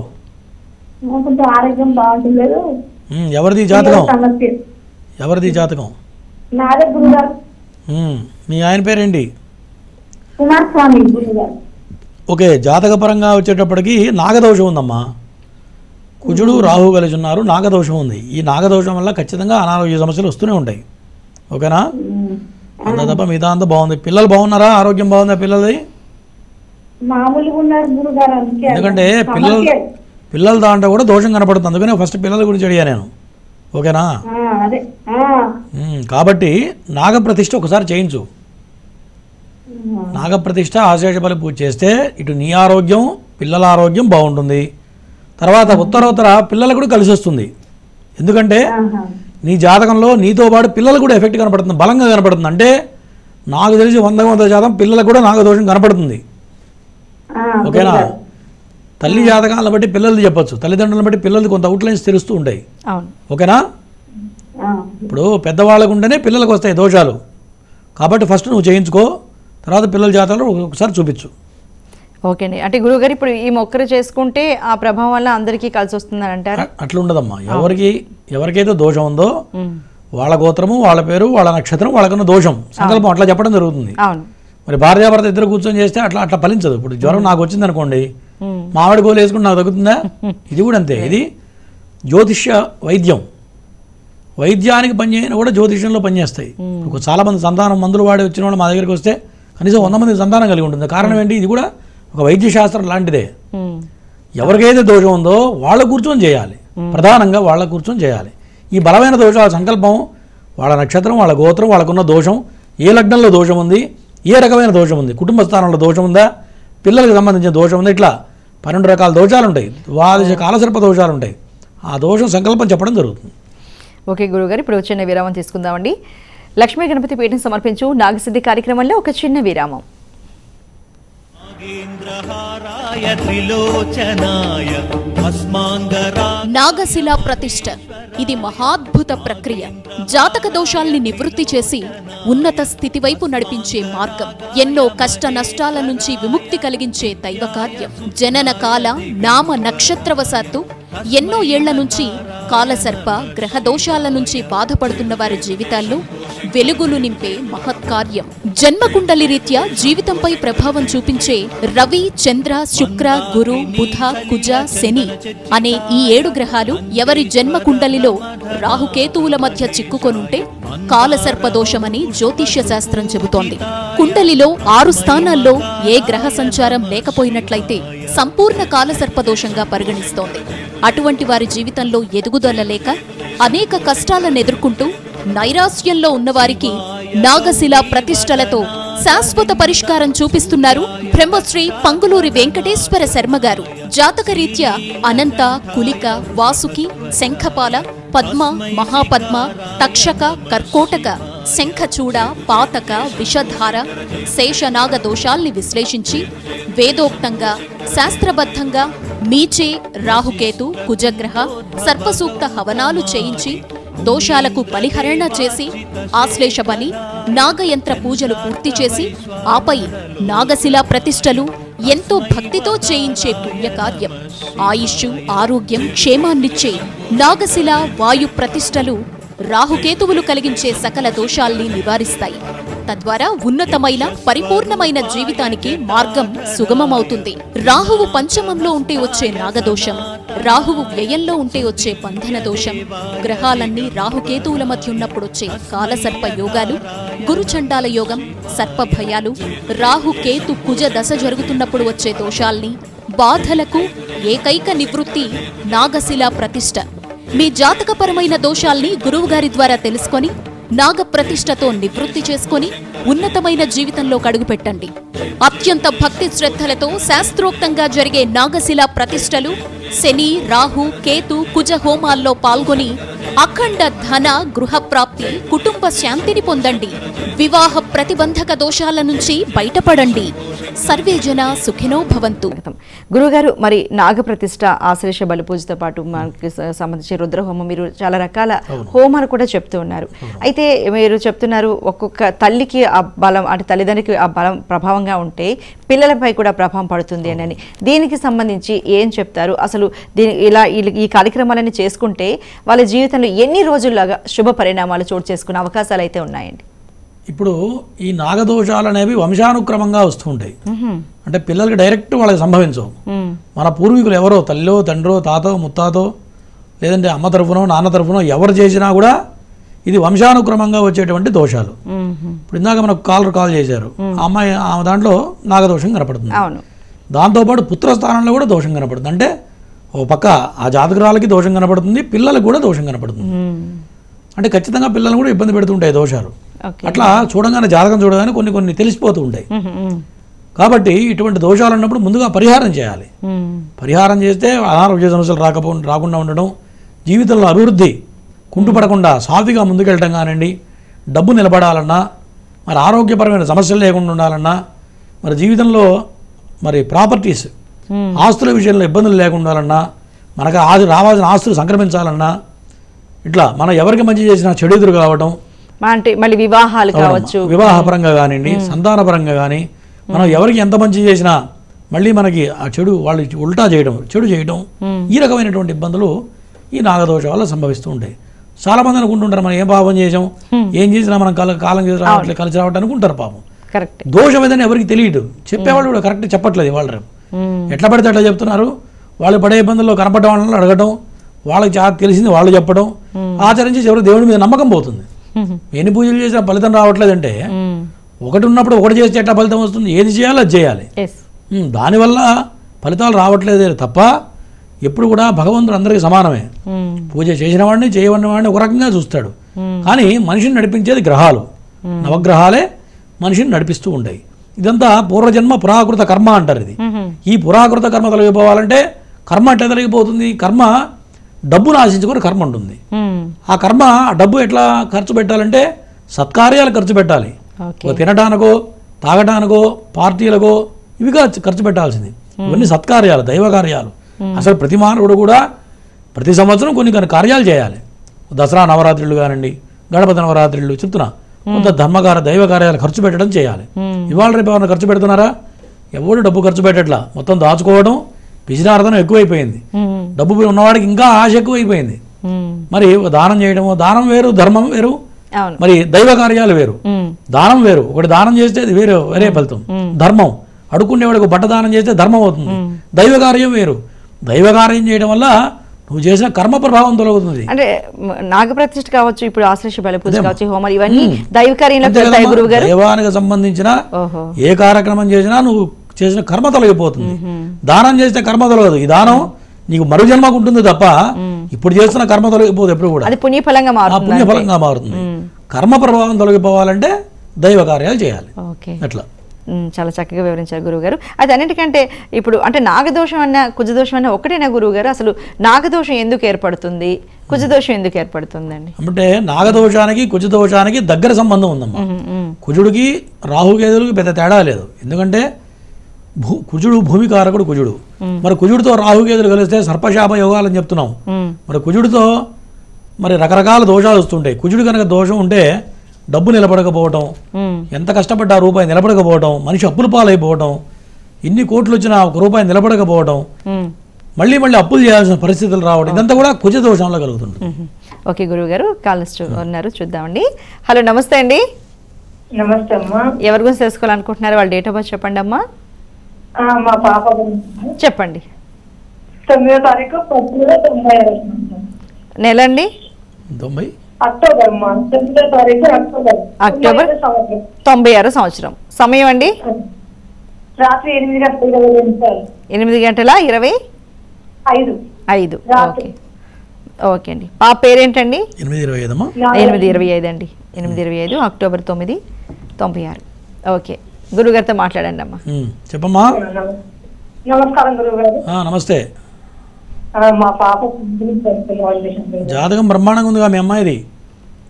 ఆరోగ్యం బాగుంటలేదు. ఎవరిది జాతకం? ఎవరిది జాతకం? నాదే గురుగారు. మీ ఆయన పేరేంటి? కుమారస్వామి గురుగారు. ఓకే, జాతకపరంగా వచ్చేటప్పటికి నాగదోషం ఉందమ్మా. కుజుడు రాహు కలిసి ఉన్నారు, నాగదోషం ఉంది. ఈ నాగదోషం వల్ల ఖచ్చితంగా అనారోగ్య సమస్యలు వస్తూనే ఉంటాయి. ఓకేనా? అంత తప్ప మిగతా అంతా బాగుంది. పిల్లలు బాగున్నారా? ఆరోగ్యం బాగుందా పిల్లలది? ఎందుకంటే పిల్లల దాంట్లో కూడా దోషం కనపడుతుంది, అందుకనే ఫస్ట్ పిల్లల గురించి అడిగా నేను. ఓకేనా? కాబట్టి నాగప్రతిష్ఠ ఒకసారి చేయించు. నాగప్రతిష్ఠ ఆశేషబలి పూజ చేస్తే ఇటు నీ ఆరోగ్యం, పిల్లల ఆరోగ్యం బాగుంటుంది. తర్వాత ఉత్తరోత్తర పిల్లలకు కూడా కలిసి వస్తుంది. ఎందుకంటే నీ జాతకంలో నీతో పాటు పిల్లలు కూడా ఎఫెక్ట్ కనపడుతుంది, బలంగా కనపడుతుంది. అంటే నాకు తెలిసి 100% పిల్లలకు కూడా నాగదోషం కనపడుతుంది. ఓకేనా? తల్లి జాతకాలను బట్టి పిల్లలు చెప్పచ్చు, తల్లిదండ్రులను బట్టి పిల్లలు కొంత అవుట్లైన్స్ తెలుస్తూ ఉంటాయి. ఓకేనా? ఇప్పుడు పెద్దవాళ్ళకు ఉంటేనే పిల్లలకు వస్తాయి దోషాలు. కాబట్టి ఫస్ట్ నువ్వు చేయించుకో, తర్వాత పిల్లల జాతకాలు ఒకసారి చూపించు. ఓకే అండి. అంటే గురువుగారు ఇప్పుడు ఈ మొక్కలు చేసుకుంటే ఆ ప్రభావం వల్ల అందరికీ కలిసి వస్తుందని అంటారు? అట్లా ఉండదమ్మా. ఎవరికైతే దోషం ఉందో వాళ్ళ గోత్రము, వాళ్ళ పేరు, వాళ్ళ నక్షత్రం, వాళ్ళకున్న దోషం సంకల్పం అట్లా చెప్పడం జరుగుతుంది. మరి భార్యాభర్త ఇద్దరు కూర్చొని చేస్తే అట్లా ఫలించదు. ఇప్పుడు జ్వరం నాకు వచ్చింది అనుకోండి, మామిడి గోలు వేసుకుని నాకు తగ్గుతుందా? ఇది కూడా అంతే. ఇది జ్యోతిష్య వైద్యం. వైద్యానికి పనిచేయన కూడా జ్యోతిష్యంలో పనిచేస్తాయి. చాలా మంది సంతానం మందులు వాడి వచ్చిన వాళ్ళు మా దగ్గరికి వస్తే కనీసం 100 మంది సంతానం కలిగి ఉంటుంది. కారణం ఏంటి? ఇది కూడా ఒక వైద్య శాస్త్రం లాంటిదే. ఎవరికైతే దోషం ఉందో వాళ్ళ కూర్చొని చేయాలి, ప్రధానంగా వాళ్ళ కూర్చొని చేయాలి. ఈ బలమైన దోషాల సంకల్పం, వాళ్ళ నక్షత్రం, వాళ్ళ గోత్రం, వాళ్ళకున్న దోషం, ఏ లగ్నంలో దోషం ఉంది, ఏ రకమైన దోషం ఉంది, కుటుంబ స్థానంలో దోషం ఉందా, పిల్లలకు సంబంధించిన దోషం ఉందా, ఇట్లా 12 రకాల దోషాలు ఉంటాయి. ద్వాదశ కాలసర్ప దోషాలు ఉంటాయి. ఆ దోషం సంకల్పం చెప్పడం జరుగుతుంది. ఓకే గురువుగారు, ఇప్పుడు చిన్న విరామం తీసుకుందామండి. లక్ష్మీ గణపతి పీఠం సమర్పించు నాగసిద్ధి కార్యక్రమంలో ఒక చిన్న విరామం. నాగశిలా ప్రతిష్ఠ ఇది మహాద్భుత ప్రక్రియ. జాతక దోషాల్ని నివృత్తి చేసి ఉన్నత స్థితి వైపు నడిపించే మార్గం. ఎన్నో కష్ట నష్టాల నుంచి విముక్తి కలిగించే దైవ కార్యం. జనన కాల నామ నక్షత్రవశాత్తు ఎన్నో ఏళ్ల నుంచి కాలసర్ప గ్రహ దోషాల నుంచి బాధపడుతున్న వారి జీవితాల్లో వెలుగులు నింపే మహత్కార్యం. జన్మకుండలి రీత్యా జీవితంపై ప్రభావం చూపించే రవి, చంద్ర, శుక్ర, గురు, బుధ, కుజ, శని అనే ఈ 7 గ్రహాలు ఎవరి జన్మకుండలిలో రాహుకేతువుల మధ్య చిక్కుకొనుంటే కాలసర్పదోషమని జ్యోతిష్య శాస్త్రం చెబుతోంది. కుండలిలో 6 స్థానాల్లో ఏ గ్రహ సంచారం లేకపోయినట్లయితే సంపూర్ణ కాలసర్పదోషంగా పరిగణిస్తోంది. అటువంటి వారి జీవితంలో ఎదుగుదల లేక అనేక కష్టాలను ఎదుర్కొంటూ నైరాశ్యంలో ఉన్నవారికి నాగశిలా ప్రతిష్టలతో శాశ్వత పరిష్కారం చూపిస్తున్నారు బ్రహ్మశ్రీ పంగులూరి వెంకటేశ్వర శర్మ గారు. జాతకరీత్యా అనంత, కులిక, వాసుకి, శంఖపాల, పద్మ, మహాపద్మ, తక్షక, కర్కోటక, శంఖచూడ, పాతక, విషధార, శేషనాగ దోషాల్ని విశ్లేషించి వేదోక్తంగా శాస్త్రబద్ధంగా మీచే, రాహుకేతు, కుజగ్రహ, సర్పసూక్త హవనాలు చేయించి దోషాలకు బలిహరణ చేసి ఆశ్లేష బలి, నాగయంత్ర పూజలు పూర్తి చేసి ఆపై నాగశిలా ప్రతిష్టలు ఎంతో భక్తితో చేయించే పుణ్యకార్యం. ఆయుష్షు, ఆరోగ్యం, క్షేమాన్నిచ్చే నాగశిల వాయు ప్రతిష్టలు రాహుకేతువులు కలిగించే సకల దోషాల్ని నివారిస్తాయి. తద్వారా ఉన్నతమైన పరిపూర్ణమైన జీవితానికి మార్గం సుగమమవుతుంది. రాహువు పంచమంలో ఉంటే వచ్చే నాగదోషం, రాహువు వ్యయంలో ఉంటే వచ్చే బంధన దోషం, గ్రహాలన్నీ రాహుకేతువుల మధ్య ఉన్నప్పుడు వచ్చే కాలసర్ప యోగాలు, గురుచండాల యోగం, సర్పభయాలు, రాహుకేతు కుజ దశ జరుగుతున్నప్పుడు వచ్చే దోషాల్ని, బాధలకు ఏకైక నివృత్తి నాగశిలా ప్రతిష్ఠ. మీ జాతకపరమైన దోషాల్ని గురువుగారి ద్వారా తెలుసుకొని నాగ ప్రతిష్టతో నివృత్తి చేసుకొని ఉన్నతమైన జీవితంలో అడుగుపెట్టండి. అత్యంత భక్తి శ్రద్ధలతో శాస్త్రోక్తంగా జరిగే నాగశిలా ప్రతిష్టలు శని, రాహు, కేతు, కుజ హోమాల్లో పాల్గొని అఖండ ధన, గృహప్రాప్తి, కుటుంబ శాంతిని పొందండి. వివాహ ప్రతిబంధక దోషాల నుంచి బయటపడండి. సర్వే జన సుఖినో భవంతు. గురుగారు, మరి నాగ ప్రతిష్ట, ఆశ్లేష బలి పూజతో పాటు మనకి సంబంధించి రుద్రహోమం, మీరు చాలా రకాల హోమాలు కూడా చెప్తూ ఉన్నారు. అయితే మీరు చెప్తున్నారు ఒక్కొక్క తల్లికి ఆ బలం, అంటే తల్లిదండ్రికి ఆ బలం ప్రభావంగా ఉంటే పిల్లలపై కూడా ప్రభావం పడుతుంది అని. దీనికి సంబంధించి ఏం చెప్తారు? అసలు ఇలా ఈ కార్యక్రమాలన్నీ చేసుకుంటే వాళ్ళ జీవితంలో ఎన్ని రోజుల్లాగా శుభ పరిణామాలు చోటు చేసుకునే అవకాశాలు అయితే ఉన్నాయండి? ఇప్పుడు ఈ నాగదోషాలు అనేవి వంశానుక్రమంగా వస్తూ ఉంటాయి. అంటే పిల్లలకి డైరెక్ట్ వాళ్ళకి సంభవించవు. మన పూర్వీకులు ఎవరో తల్లిలో, తండ్రో, తాతో, ముత్తాతో, లేదంటే అమ్మ తరఫునో నాన్న తరఫునో ఎవరు చేసినా కూడా ఇది వంశానుక్రమంగా వచ్చేటువంటి దోషాలు. ఇప్పుడు ఇందాక మనకు కాల్ చేశారు, అమ్మాయి ఆమె దాంట్లో నాగదోషం కనపడుతుంది. దాంతోపాటు పుత్రస్థానంలో కూడా దోషం కనపడుతుంది. అంటే ఓ పక్క ఆ జాతకురాలకి దోషం కనపడుతుంది, పిల్లలకు కూడా దోషం కనపడుతుంది. అంటే ఖచ్చితంగా పిల్లలను కూడా ఇబ్బంది పెడుతుంటాయి దోషాలు. అట్లా చూడగానే, జాతకం చూడగానే కొన్ని తెలిసిపోతూ ఉంటాయి. కాబట్టి ఇటువంటి దోషాలు ఉన్నప్పుడు ముందుగా పరిహారం చేయాలి. పరిహారం చేస్తే అనారోగ్య సమస్యలు రాకుండా ఉండడం, జీవితంలో అభివృద్ధి కుంటుపడకుండా సాఫీగా ముందుకెళ్ళటం కానివ్వండి, డబ్బు నిలబడాలన్నా, మరి ఆరోగ్యపరమైన సమస్యలు లేకుండా ఉండాలన్నా, మరి జీవితంలో మరి ప్రాపర్టీస్, ఆస్తుల విషయంలో ఇబ్బందులు లేకుండా ఉండాలన్నా, మనకు రావాల్సిన ఆస్తులు సంక్రమించాలన్నా, ఇట్లా మనం ఎవరికి మంచి చేసినా చెడు ఎదురు కావటం, అంటే మళ్ళీ వివాహాలు కావచ్చు, వివాహపరంగా కానివ్వండి, సంతానపరంగా కానీ, మనం ఎవరికి ఎంత మంచి చేసినా మళ్ళీ మనకి ఆ చెడు వాళ్ళు ఉల్టా చేయడం, చెడు చేయడం, ఈ రకమైనటువంటి ఇబ్బందులు ఈ నాగదోష వల్ల సంభవిస్తూ ఉంటాయి. చాలా మంది అనుకుంటుంటారు మనం ఏం పాపం చేసాం, ఏం చేసినా మనం కాలం రావట్లేదు, కలిసి రావట్లేదు అనుకుంటారు. పాపం దోషం ఏదైనా ఎవరికి తెలియదు, చెప్పేవాళ్ళు కూడా కరెక్ట్ చెప్పట్లేదు. వాళ్ళు రేపు ఎట్లా పడితే అట్లా చెప్తున్నారు. వాళ్ళు పడే ఇబ్బందుల్లో కనపడడం వాళ్ళని అడగడం, వాళ్ళకి తెలిసింది వాళ్ళు చెప్పడం, ఆచరించి ఎవరు దేవుడి మీద నమ్మకం పోతుంది. ఎన్ని పూజలు చేసినా ఫలితం రావట్లేదంటే ఒకటి ఉన్నప్పుడు ఒకటి చేస్తే ఎట్లా ఫలితం వస్తుంది? ఏది చేయాలో అది చేయాలి. దానివల్ల ఫలితాలు రావట్లేదే తప్ప ఎప్పుడు కూడా భగవంతుడు అందరికీ సమానమే. పూజ చేసిన వాడిని చేయవని వాడిని ఒక రకంగా చూస్తాడు. కానీ మనిషిని నడిపించేది గ్రహాలు, నవగ్రహాలే మనిషిని నడిపిస్తూ ఉంటాయి. ఇదంతా పూర్వజన్మ పురాకృత కర్మ అంటారు. ఇది ఈ పురాకృత కర్మ తొలగిపోవాలంటే కర్మ ఎట్లా తొలగిపోతుంది? కర్మ డబ్బును ఆశించుకొని కర్మ ఉంటుంది. ఆ కర్మ డబ్బు ఎట్లా ఖర్చు పెట్టాలంటే సత్కార్యాలు ఖర్చు పెట్టాలి. తినటానికో, తాగటానికో, పార్టీలకో, ఇవిగా ఖర్చు పెట్టాల్సింది. ఇవన్నీ సత్కార్యాలు, దైవ కార్యాలు. అసలు ప్రతి మానవుడు కూడా ప్రతి సంవత్సరం కొన్ని కార్యాలు చేయాలి. దసరా నవరాత్రులు కానివ్వండి, గణపతి నవరాత్రులు, చెప్తున్నా కొంత ధర్మకార దైవ కార్యాలు ఖర్చు పెట్టడం చేయాలి. ఇవాళ రేపు ఏమైనా ఖర్చు పెడుతున్నారా? ఎవరు డబ్బు ఖర్చు పెట్టట్లా, మొత్తం దాచుకోవడం, పిసినార్థనం ఎక్కువైపోయింది. డబ్బు ఉన్నవాడికి ఇంకా ఆశ ఎక్కువైపోయింది. మరి దానం చేయడము, దానం వేరు, ధర్మం వేరు, మరి దైవ కార్యాలు వేరు. దానం వేరు, ఒకటి దానం చేస్తే అది వేరే ఫలితం. ధర్మం అడుక్కునేవాడికి బట్ట దానం చేస్తే ధర్మం అవుతుంది. దైవ కార్యం వేరు. దైవ కార్యం చేయడం వల్ల నువ్వు చేసిన కర్మ ప్రభావం తొలగుతుంది. అంటే నాగప్రతిష్ఠ కావచ్చు, ఇప్పుడు ఆశ్లేష బలి పూజ కావచ్చు, హోమాలు, ఇవన్నీ దైవ కార్యంలో గురువు గారు. దైవానికి సంబంధించిన ఏ కార్యక్రమం చేసినా నువ్వు చేసిన కర్మ తొలగిపోతుంది. దానం చేస్తే కర్మ తొలగదు. ఈ దానం నీకు మరు జన్మకు ఉంటుంది తప్ప ఇప్పుడు చేస్తున్న కర్మ తొలగిపోదు ఎప్పుడు కూడా. అది పుణ్యఫలంగా మారుతుంది. కర్మ ప్రభావం తొలగిపోవాలంటే దైవ కార్యాలు చేయాలి. అట్లా చాలా చక్కగా వివరించారు గురువుగారు. అది అన్నిటికంటే ఇప్పుడు అంటే నాగదోషం అన్న కుజదోషం అన్న ఒకటేనా గురువుగారు? అసలు నాగదోషం ఎందుకు ఏర్పడుతుంది, కుజదోషం ఎందుకు ఏర్పడుతుందండి? అంటే నాగదోషానికి కుజదోషానికి దగ్గర సంబంధం ఉందమ్మా. కుజుడికి రాహుకేతులకి పెద్ద తేడా లేదు. ఎందుకంటే కుజుడు భూమికారకుడు కుజుడు. మరి కుజుడితో రాహుకేతులు కలిస్తే సర్పశాప యోగాలని చెప్తున్నాం. మరి కుజుడితో మరి రకరకాల దోషాలు వస్తుంటాయి. కుజుడు కనుక దోషం ఉంటే డబ్బు నిలబడకపోవటం, ఎంత కష్టపడ్డా రూపాయి నిలబడకపోవటం, మనిషి అప్పుల పాలైపోవటం, ఇన్ని కోట్లు వచ్చినా ఒక రూపాయి నిలబడకపోవటం, మళ్ళీ అప్పులు చేయాల్సిన పరిస్థితులు రావడం, ఇదంతా కూడా కుజ దోషంలో కలుగుతుంది. ఓకే గురువు గారు, కాలర్స్ ఉన్నారు, చూద్దామండి. హలో, నమస్తే అండి. నమస్తే అమ్మా. ఎవరి గురించి తెలుసుకోవాలనుకుంటున్నారు? వాళ్ళ డేట్ ఆఫ్ బర్త్ చెప్పండి అమ్మా. మా పాప చెప్పండి. 9వ తారీఖు 1996 నెల అండి? 90 అక్టోబర్. 9వ తారీఖు అక్టోబర్ 96 సంవత్సరం. సమయం అండి? రాత్రి 8 గంటల 20 నిమిషాలు. 8 గంటల 25. ఓకే ఓకే అండి. పాప పేరేంటండి? 8/25 అండి. 8/25 అక్టోబర్ 9, 96. ఓకే, గురుగారితో మాట్లాడండి అమ్మా. చెప్పమ్మా. నమస్కారం గురువు గారు. నమస్తే. మా పాప జాతకం బ్రహ్మాండంగా ఉందిగా మీ అమ్మాయిది.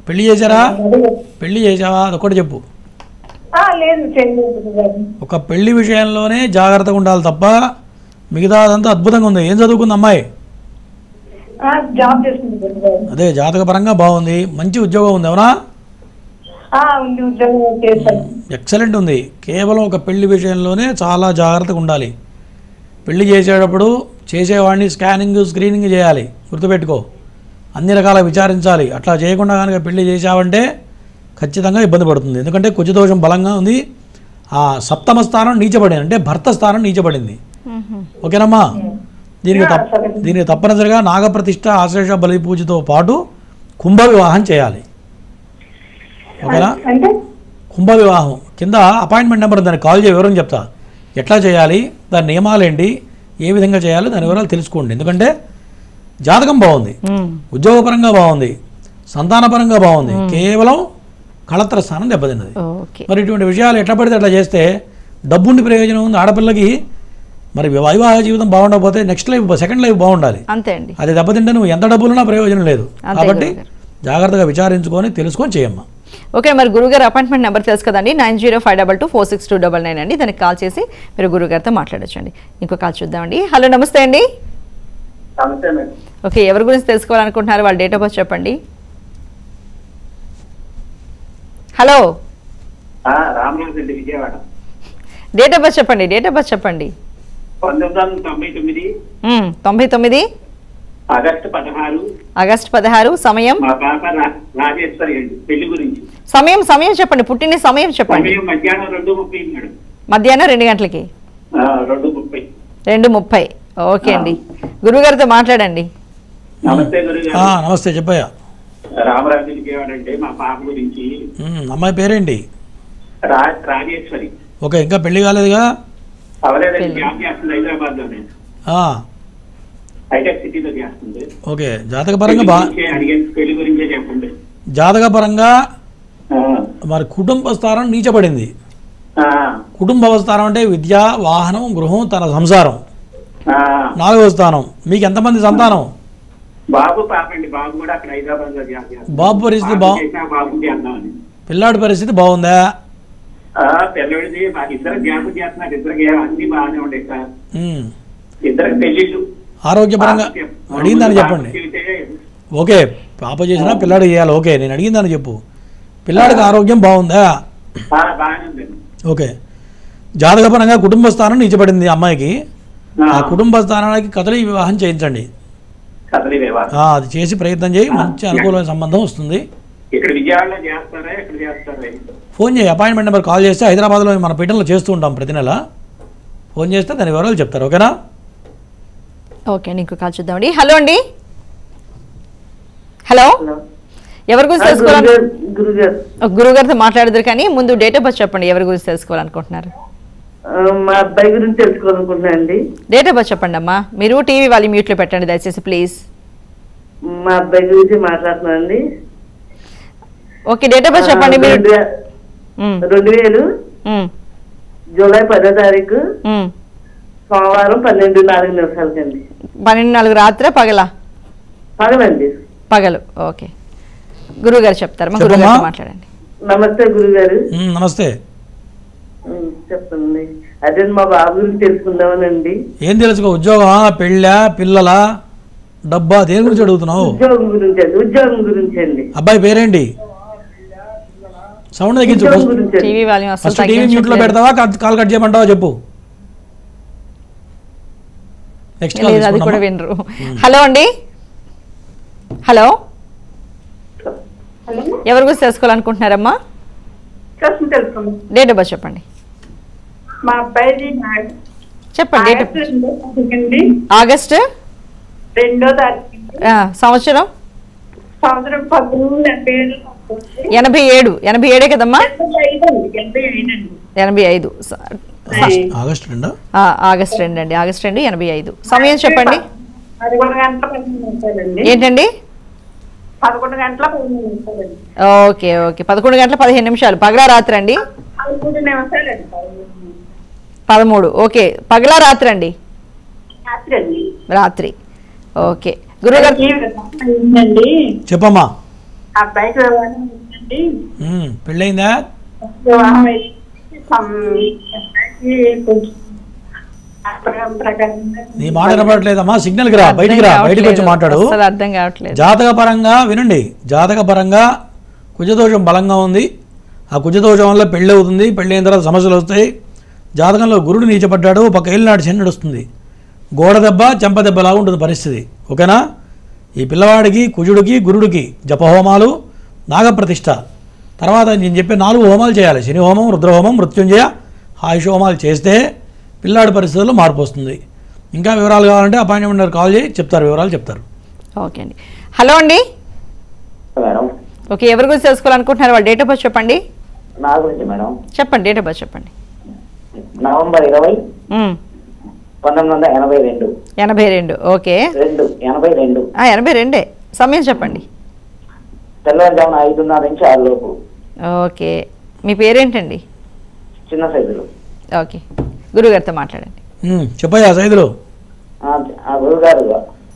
పెళ్లి చేశారా? పెళ్లి చేసావా? అదొక్కటి చెప్పు. ఒక పెళ్లి విషయంలోనే జాగ్రత్తగా ఉండాలి తప్ప మిగతా అదంతా అద్భుతంగా ఉంది. ఏం చదువుకుంది అమ్మాయి? అదే జాతక పరంగా బాగుంది, మంచి ఉద్యోగం ఉంది. అవునా? ఎక్సలెంట్ ఉంది. కేవలం ఒక పెళ్లి విషయంలోనే చాలా జాగ్రత్తగా ఉండాలి. పెళ్లి చేసేటప్పుడు చేసేవాడిని స్కానింగ్ స్క్రీనింగ్ చేయాలి, గుర్తుపెట్టుకో. అన్ని రకాల విచారించాలి. అట్లా చేయకుండా కనుక పెళ్లి చేసావంటే ఖచ్చితంగా ఇబ్బంది పడుతుంది. ఎందుకంటే కుజదోషం బలంగా ఉంది. ఆ సప్తమ స్థానం నీచబడింది, అంటే భర్త స్థానం నీచబడింది. ఓకేనమ్మా? దీనికి తప్పనిసరిగా నాగప్రతిష్ఠ, ఆశ్లేష బలి పూజతో పాటు కుంభ వివాహం చేయాలి. ఓకేనా? కుంభ వివాహం కింద అపాయింట్మెంట్ నెంబర్, దానికి కాల్ చేయ వివరం చెప్తా. ఎట్లా చేయాలి, దాని నియమాలు ఏంటి, ఏ విధంగా చేయాలి, దాని వివరాలు తెలుసుకోండి. ఎందుకంటే జాతకం బాగుంది, ఉద్యోగపరంగా బాగుంది, సంతానపరంగా బాగుంది, కేవలం కళత్ర స్థానం దెబ్బతిన్నది. మరి ఇటువంటి విషయాలు ఎట్లా పడితే అట్లా చేస్తే డబ్బుండి ప్రయోజనం ఉంది. ఆడపిల్లకి మరి వైవాహ జీవితం బాగుండకపోతే నెక్స్ట్ లైఫ్, సెకండ్ లైఫ్ బాగుండాలి. అంతే అండి. అది దెబ్బతింటే నువ్వు ఎంత డబ్బులున్నా ప్రయోజనం లేదు. కాబట్టి జాగ్రత్తగా విచారించుకొని తెలుసుకొని చేయమ్మా. ఓకే, మరి గురుగారు అపాయింట్మెంట్ నెంబర్ తెలుసు కదండి, 9052246299 అండి. దానికి కాల్ చేసి మీరు గురుగారితో మాట్లాడొచ్చండి. ఇంకో కాల్ చూద్దామండి. హలో, నమస్తే అండి. ఓకే, ఎవరి గురించి తెలుసుకోవాలనుకుంటున్నారు? వాళ్ళ డేట్ ఆఫ్ బర్త్ చెప్పండి. హలో, డేట్ ఆఫ్ బర్త్ చెప్పండి. డేట్ ఆఫ్ బర్త్ చెప్పండి. 1999 ఆగస్టు 16. సమయం? సమయం చెప్పండి. పుట్టిన సమయం చెప్పండి. మధ్యాహ్నం 2 గంటలకి. 2:30. ఓకే అండి, గురుగారితో మాట్లాడండి. నమస్తే, చెప్పయ్యా. రామరాజు విజయవాడంటే మా పాప గురించి. అమ్మాయి పేరేంటి? రాజేశ్వరి. ఓకే, ఇంకా పెళ్లి కాలేదుగా? అవలేదండి, జాబ్ చేస్తుంది హైదరాబాద్ లోనే, హైటెక్ సిటీలో చేస్తుంది. ఓకే, జాతకపరంగా పెళ్లి గురించే చెప్పండి. జాతకపరంగా మరి కుటుంబ స్థానం నీచబడింది. కుటుంబ స్థానం అంటే విద్య, వాహనం, గృహం, తన సంసారం. 4వ స్థానం. మీకు ఎంతమంది సంతానం? బాబు, పాప అండి. బాబు కూడా అక్కడ హైదరాబాద్ లో జాబ్ చేస్తుంది. బాబు పరిస్థితి పిల్లాడి పరిస్థితి బాగుందా? పిల్లడిది మాకు ఇద్దరు జ్ఞాపకం చేస్తున్నారు. ఇద్దరికి అన్ని బాగానే ఉండే సార్. ఉమ్. ఇద్దరికి పెళ్లిళ్ళు ఆరోగ్యపరంగా అడిగిందని చెప్పండి. ఓకే, పాప చేసినా పిల్లాడు చేయాలి. ఓకే, నేను అడిగిందని చెప్పు. పిల్లాడికి ఆరోగ్యం బాగుందా? బాగానే ఉందండి. ఓకే, జాతకపరంగా కుటుంబ స్థానం నిలిచబడింది అమ్మాయికి. ఆ కుటుంబ స్థానానికి కదలి వివాహం చేయించండి. అది చేసి ప్రయత్నం చేయి, మంచి అనుకూలమైన సంబంధం వస్తుంది. ఇక్కడ విజయవాడలో చేస్తారా, ఎక్కడ చేస్తారా? ఫోన్ చేయి, అపాయింట్మెంట్ నెంబర్ కాల్ చేస్తే హైదరాబాద్లో మన పీఠంలో చేస్తూ ఉంటాం ప్రతి నెల. ఫోన్ చేస్తే దాని వివరాలు చెప్తారు. ఓకేనా? ఓకే, నీకు కాల్ చూద్దామండి. హలో అండి. హలో, ఎవరి గురించి తెలుసుకోవాలి? గురుగారితో మాట్లాడదురు, కానీ ముందు డేట్ ఆఫ్ బర్త్ చెప్పండి. ఎవరి గురించి తెలుసుకోవాలనుకుంటున్నారు? మా అబ్బాయి గురించి తెలుసుకోవాలనుకుంటున్నా అండి. డేట్ ఆఫ్ బర్త్ చెప్పండి అమ్మా. మీరు టీవీ వాళ్ళు మ్యూట్లో పెట్టండి దయచేసి ప్లీజ్. మా అబ్బాయి గురించి మాట్లాడుతున్నానండి. ఓకే, డేట్ ఆఫ్ బర్త్ చెప్పండి. మీరు 2000 జూలై 10వ తారీఖు సోమవారం 12:04 అండి. 12:04 రాత్రి పగల? పగలండి. పగలు. ఓకే, గురువు గారు చెప్తారు. మా గురువు గారు మాట్లాడండి. నమస్తే గురుగారు. నమస్తే. చెప్పండి. అదే మా బాబు గురించి తెలుసుకుందామనండి. ఏం తెలుసుకో? ఉద్యోగమా, పెళ్ళా, పిల్లలా, డబ్బా, దేని గురించి అడుగుతున్నావు? ఉద్యోగం గురించి అండి. ఉద్యోగం గురించి అండి. అబ్బాయి పేరేంటి? సౌండ్ తగ్గించు. టీవీ మ్యూట్ లో పెడతావా, కాల్ కట్ చేయమంటావా చెప్పు. నెక్స్ట్ అది కూడా వినరు. హలో అండి. హలో, ఎవరి గురించి తెలుసుకోవాలనుకుంటున్నారమ్మా? డేట్ ఆఫ్ బర్త్ చెప్పండి. మా అబ్బాయిది చెప్పండి. ఆగస్టు 2వ తారీఖు. సంవత్సరం 87 కదమ్మా? 85. ఆగస్టు 2 అండి. ఆగస్టు 2, 85. సమయం చెప్పండి. 11 గంటల 15 నిమిషాలండి. ఏంటండి? 11 గంటల 15 నిమిషాలండి. ఓకే ఓకే, 11 గంటల 15 నిమిషాలు. పగలా రాత్రి అండి? 13 నిమిషాలండి. 13. ఓకే, పగలా రాత్రి అండి? రాత్రి. ఓకే, గురుగారు చెప్పమ్మా. అబ్బాయికి వివాహం అయిందండి. పెళ్ళయిందా? వివాహం అయింది. నీ మాట వినపడలేదమ్మా, సిగ్నల్ కి రా, బయటికి రా, బయటికి వచ్చి మాట్లాడు. అర్థం కావట్లేదు. జాతక పరంగా వినండి. జాతక పరంగా కుజదోషం బలంగా ఉంది. ఆ కుజదోషం వల్ల పెళ్ళి అవుతుంది. పెళ్ళి అయిన తర్వాత సమస్యలు వస్తాయి. జాతకంలో గురుడు నీచపడ్డాడు. ఒక ఏళ్ళనాటి శని నడుస్తుంది. గోడ దెబ్బ, చెంప దెబ్బలాగా ఉంటుంది పరిస్థితి. ఓకేనా? ఈ పిల్లవాడికి, కుజుడికి, గురుడికి జపహోమాలు, నాగప్రతిష్ఠ, తర్వాత నేను చెప్పే 4 హోమాలు చేయాలి. శని హోమం, రుద్రహోమం, మృత్యుంజయ, ఆయుష్ హోమాలు చేస్తే పిల్లాడి పరిస్థితుల్లో మార్పు వస్తుంది. ఇంకా వివరాలు కావాలంటే అపాయింట్మెంట్ కాల్ చేయి, చెప్తారు, వివరాలు చెప్తారు. ఓకే అండి. హలో అండి. ఓకే, ఎవరి గురించి తెలుసుకోవాలనుకుంటున్నారు? వాళ్ళ డేట్ ఆఫ్ బర్త్ చెప్పండి. నా గురించి మేడం. చెప్పండి, డేట్ ఆఫ్ బర్త్ చెప్పండి. నవంబర్ 20, 1982. 82. ఓకే. 82. 82. సమయం చెప్పండి. తెల్లవారుజామున 5:30 నుంచి 6 లోపు. ఓకే, మీ పేరేంటండి? చిన్న సైజులు. ఓకే, గురుగారితో మాట్లాడండి. చెప్పయ్యా సైదులు. గురుగారు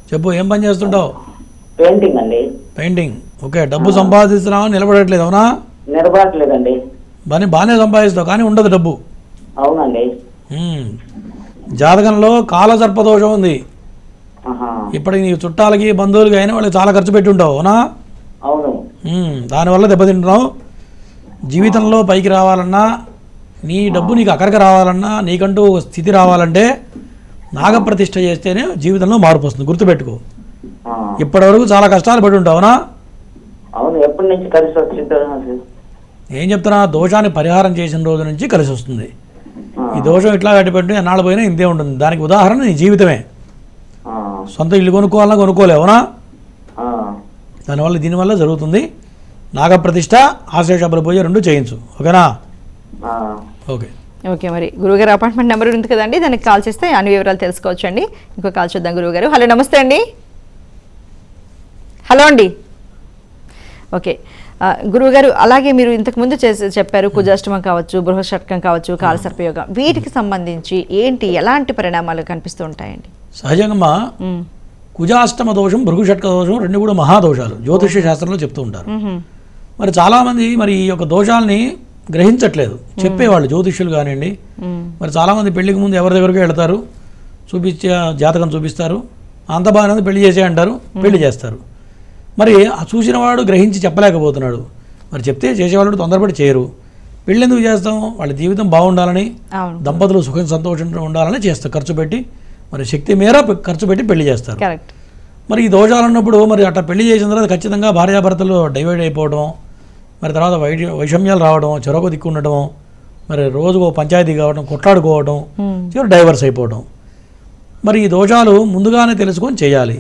చెప్పు, ఏం పని చేస్తుంటావు? పెయింటింగ్ అండి. పెయింటింగ్. ఓకే, డబ్బు సంపాదిస్తున్నావు, నిలబడట్లేదు. అవునా? నిలబడట్లేదండి. బాగానే సంపాదిస్తావు, కానీ ఉండదు డబ్బు. అవునండి. జాతకంలో కాలసర్పదోషం ఉంది. ఇప్పటికి నీ చుట్టాలకి, బంధువులకి అయినా వాళ్ళకి చాలా ఖర్చు పెట్టి ఉంటావు. అవునా? అవును. దానివల్ల దెబ్బతింటున్నావు. జీవితంలో పైకి రావాలన్నా, నీ డబ్బు నీకు అక్కడికి రావాలన్నా, నీకంటూ ఒక స్థితి రావాలంటే నాగప్రతిష్ఠ చేస్తేనే జీవితంలో మార్పు వస్తుంది. గుర్తుపెట్టుకో. ఇప్పటివరకు చాలా కష్టాలు పడి ఉంటావు. అవునా? అవును. ఎప్పటి నుంచి కలిసి వచ్చింది? ఏం చెప్తున్నా, దోషాన్ని పరిహారం చేసిన రోజు నుంచి కలిసి వస్తుంది. ఈ దోషం ఇట్లా గట్టిపెట్టి ఎన్నాళ్ళు పోయినా ఇంతే ఉంటుంది. దానికి ఉదాహరణ నీ జీవితమే. సొంత ఇల్లు కొనుక్కోవాలన్నా కొనుక్కోలేవు. అవునా? దీనివల్ల జరుగుతుంది. నాగప్రతిష్ఠ, ఆశేషాబల పూజ 2 చేయించు. ఓకేనా? Okay okay. మరి గురువుగారు అపాయింట్మెంట్ నెంబర్ ఉంది కదండి, దానికి కాల్ చేస్తే అన్ని వివరాలు తెలుసుకోవచ్చు అండి. ఇంకో కాల్ చూద్దాం. గురువుగారు హలో, నమస్తే అండి. హలో అండి. ఓకే గురువుగారు, అలాగే మీరు ఇంతకుముందు చెప్పారు కుజాష్టమం కావచ్చు, బృహషట్కం కావచ్చు, కాలసర్పయోగం, వీటికి సంబంధించి ఏంటి, ఎలాంటి పరిణామాలు కనిపిస్తూ ఉంటాయండి? సహజంగా కుజాష్టమ దోషం, భృగుషట్క దోషం 2 కూడా మహాదోషాలు జ్యోతిష్య శాస్త్రంలో చెప్తూ ఉంటారు. మరి చాలామంది మరి ఈ యొక్క దోషాలని గ్రహించట్లేదు. చెప్పేవాళ్ళు జ్యోతిష్యులు కానివ్వండి, మరి చాలామంది పెళ్లికి ముందు ఎవరి దగ్గరికి వెళ్తారు, చూపించే జాతకం చూపిస్తారు, అంత బాగానే పెళ్లి చేసే అంటారు, పెళ్లి చేస్తారు. మరి ఆ చూసిన వాడు గ్రహించి చెప్పలేకపోతున్నాడు. మరి చెప్తే చేసేవాళ్ళు తొందరపడి చేయరు. పెళ్ళి ఎందుకు చేస్తాం? వాళ్ళ జీవితం బాగుండాలని, దంపతులు సుఖం సంతోషంగా ఉండాలని చేస్తారు. ఖర్చు పెట్టి, మరి శక్తి మేర ఖర్చు పెట్టి పెళ్లి చేస్తారు. మరి ఈ దోషాలు ఉన్నప్పుడు మరి అట్లా పెళ్లి చేసిన తర్వాత ఖచ్చితంగా భార్యాభర్తలు డైవర్ట్ అయిపోవడం, మరి తర్వాత వైషమ్యాలు రావడం, చెరొక దిక్కు ఉండటం, మరి రోజుకో పంచాయతీ కావడం, కొట్లాడుకోవడం, చివరి డైవర్స్ అయిపోవడం. మరి ఈ దోషాలు ముందుగానే తెలుసుకొని చేయాలి.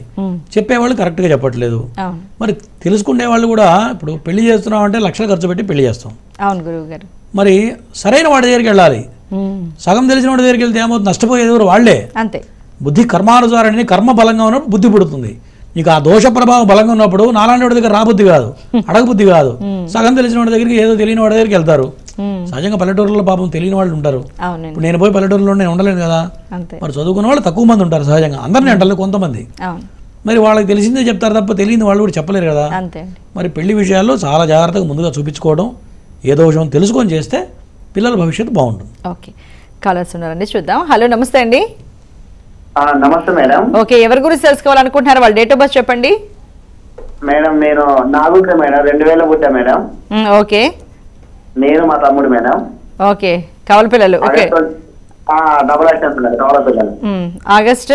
చెప్పేవాళ్ళు కరెక్ట్గా చెప్పట్లేదు. మరి తెలుసుకునే వాళ్ళు కూడా ఇప్పుడు పెళ్లి చేస్తున్నాం అంటే లక్షలు ఖర్చు పెట్టి పెళ్లి చేస్తాం. అవును గురువు గారు. మరి సరైన వాడి దగ్గరికి వెళ్ళాలి. సగం తెలిసిన వాడి దగ్గరికి వెళ్తే ఏమవుతుంది? నష్టపోయేది ఎవరు? వాళ్లే. అంతే. బుద్ధి కర్మానుసారాన్ని, కర్మ బలంగా ఉన్నప్పుడు బుద్ధి పుడుతుంది. నీకు ఆ దోష ప్రభావం బలంగా ఉన్నప్పుడు నాలాంటి వాడి దగ్గర రాబుద్ధి కాదు, అడగబుద్ధి కాదు. సగం తెలిసిన వాడి దగ్గరికి, ఏదో తెలియని వాడి దగ్గరికి వెళ్తారు. సహజంగా పల్లెటూరులో పాపం తెలియని వాళ్ళు ఉంటారు. ఇప్పుడు నేను పోయి పల్లెటూరులో నేను ఉండలేను కదా. మరి చదువుకున్న వాళ్ళు తక్కువ మంది ఉంటారు సహజంగా, అందరినీ అంటారు కొంతమంది. మరి వాళ్ళకి తెలిసిందే చెప్తారు తప్ప తెలియని వాళ్ళు కూడా చెప్పలేరు కదా. మరి పెళ్లి విషయాల్లో చాలా జాగ్రత్తగా ముందుగా చూపించుకోవడం, ఏ దోషం తెలుసుకొని చేస్తే పిల్లల భవిష్యత్తు బాగుంటుంది. ఓకే, కాలర్స్ ఉన్నారండి, చూద్దాం. హలో, నమస్తే అండి. నమస్తే మేడం. ఓకే, ఎవరి గురించి తెలుసుకోవాలనుకుంటున్నారు? వాళ్ళ డేట్ ఆఫ్ బర్త్ చెప్పండి. మేడం నేను నాగుంట మేడం, 2000 పుట్టా మేడం. ఓకే. నేను మా తమ్ముడు మేడం. ఓకే, కవల పిల్లలు. ఓకే, కవల పిల్లలు. ఆగస్ట్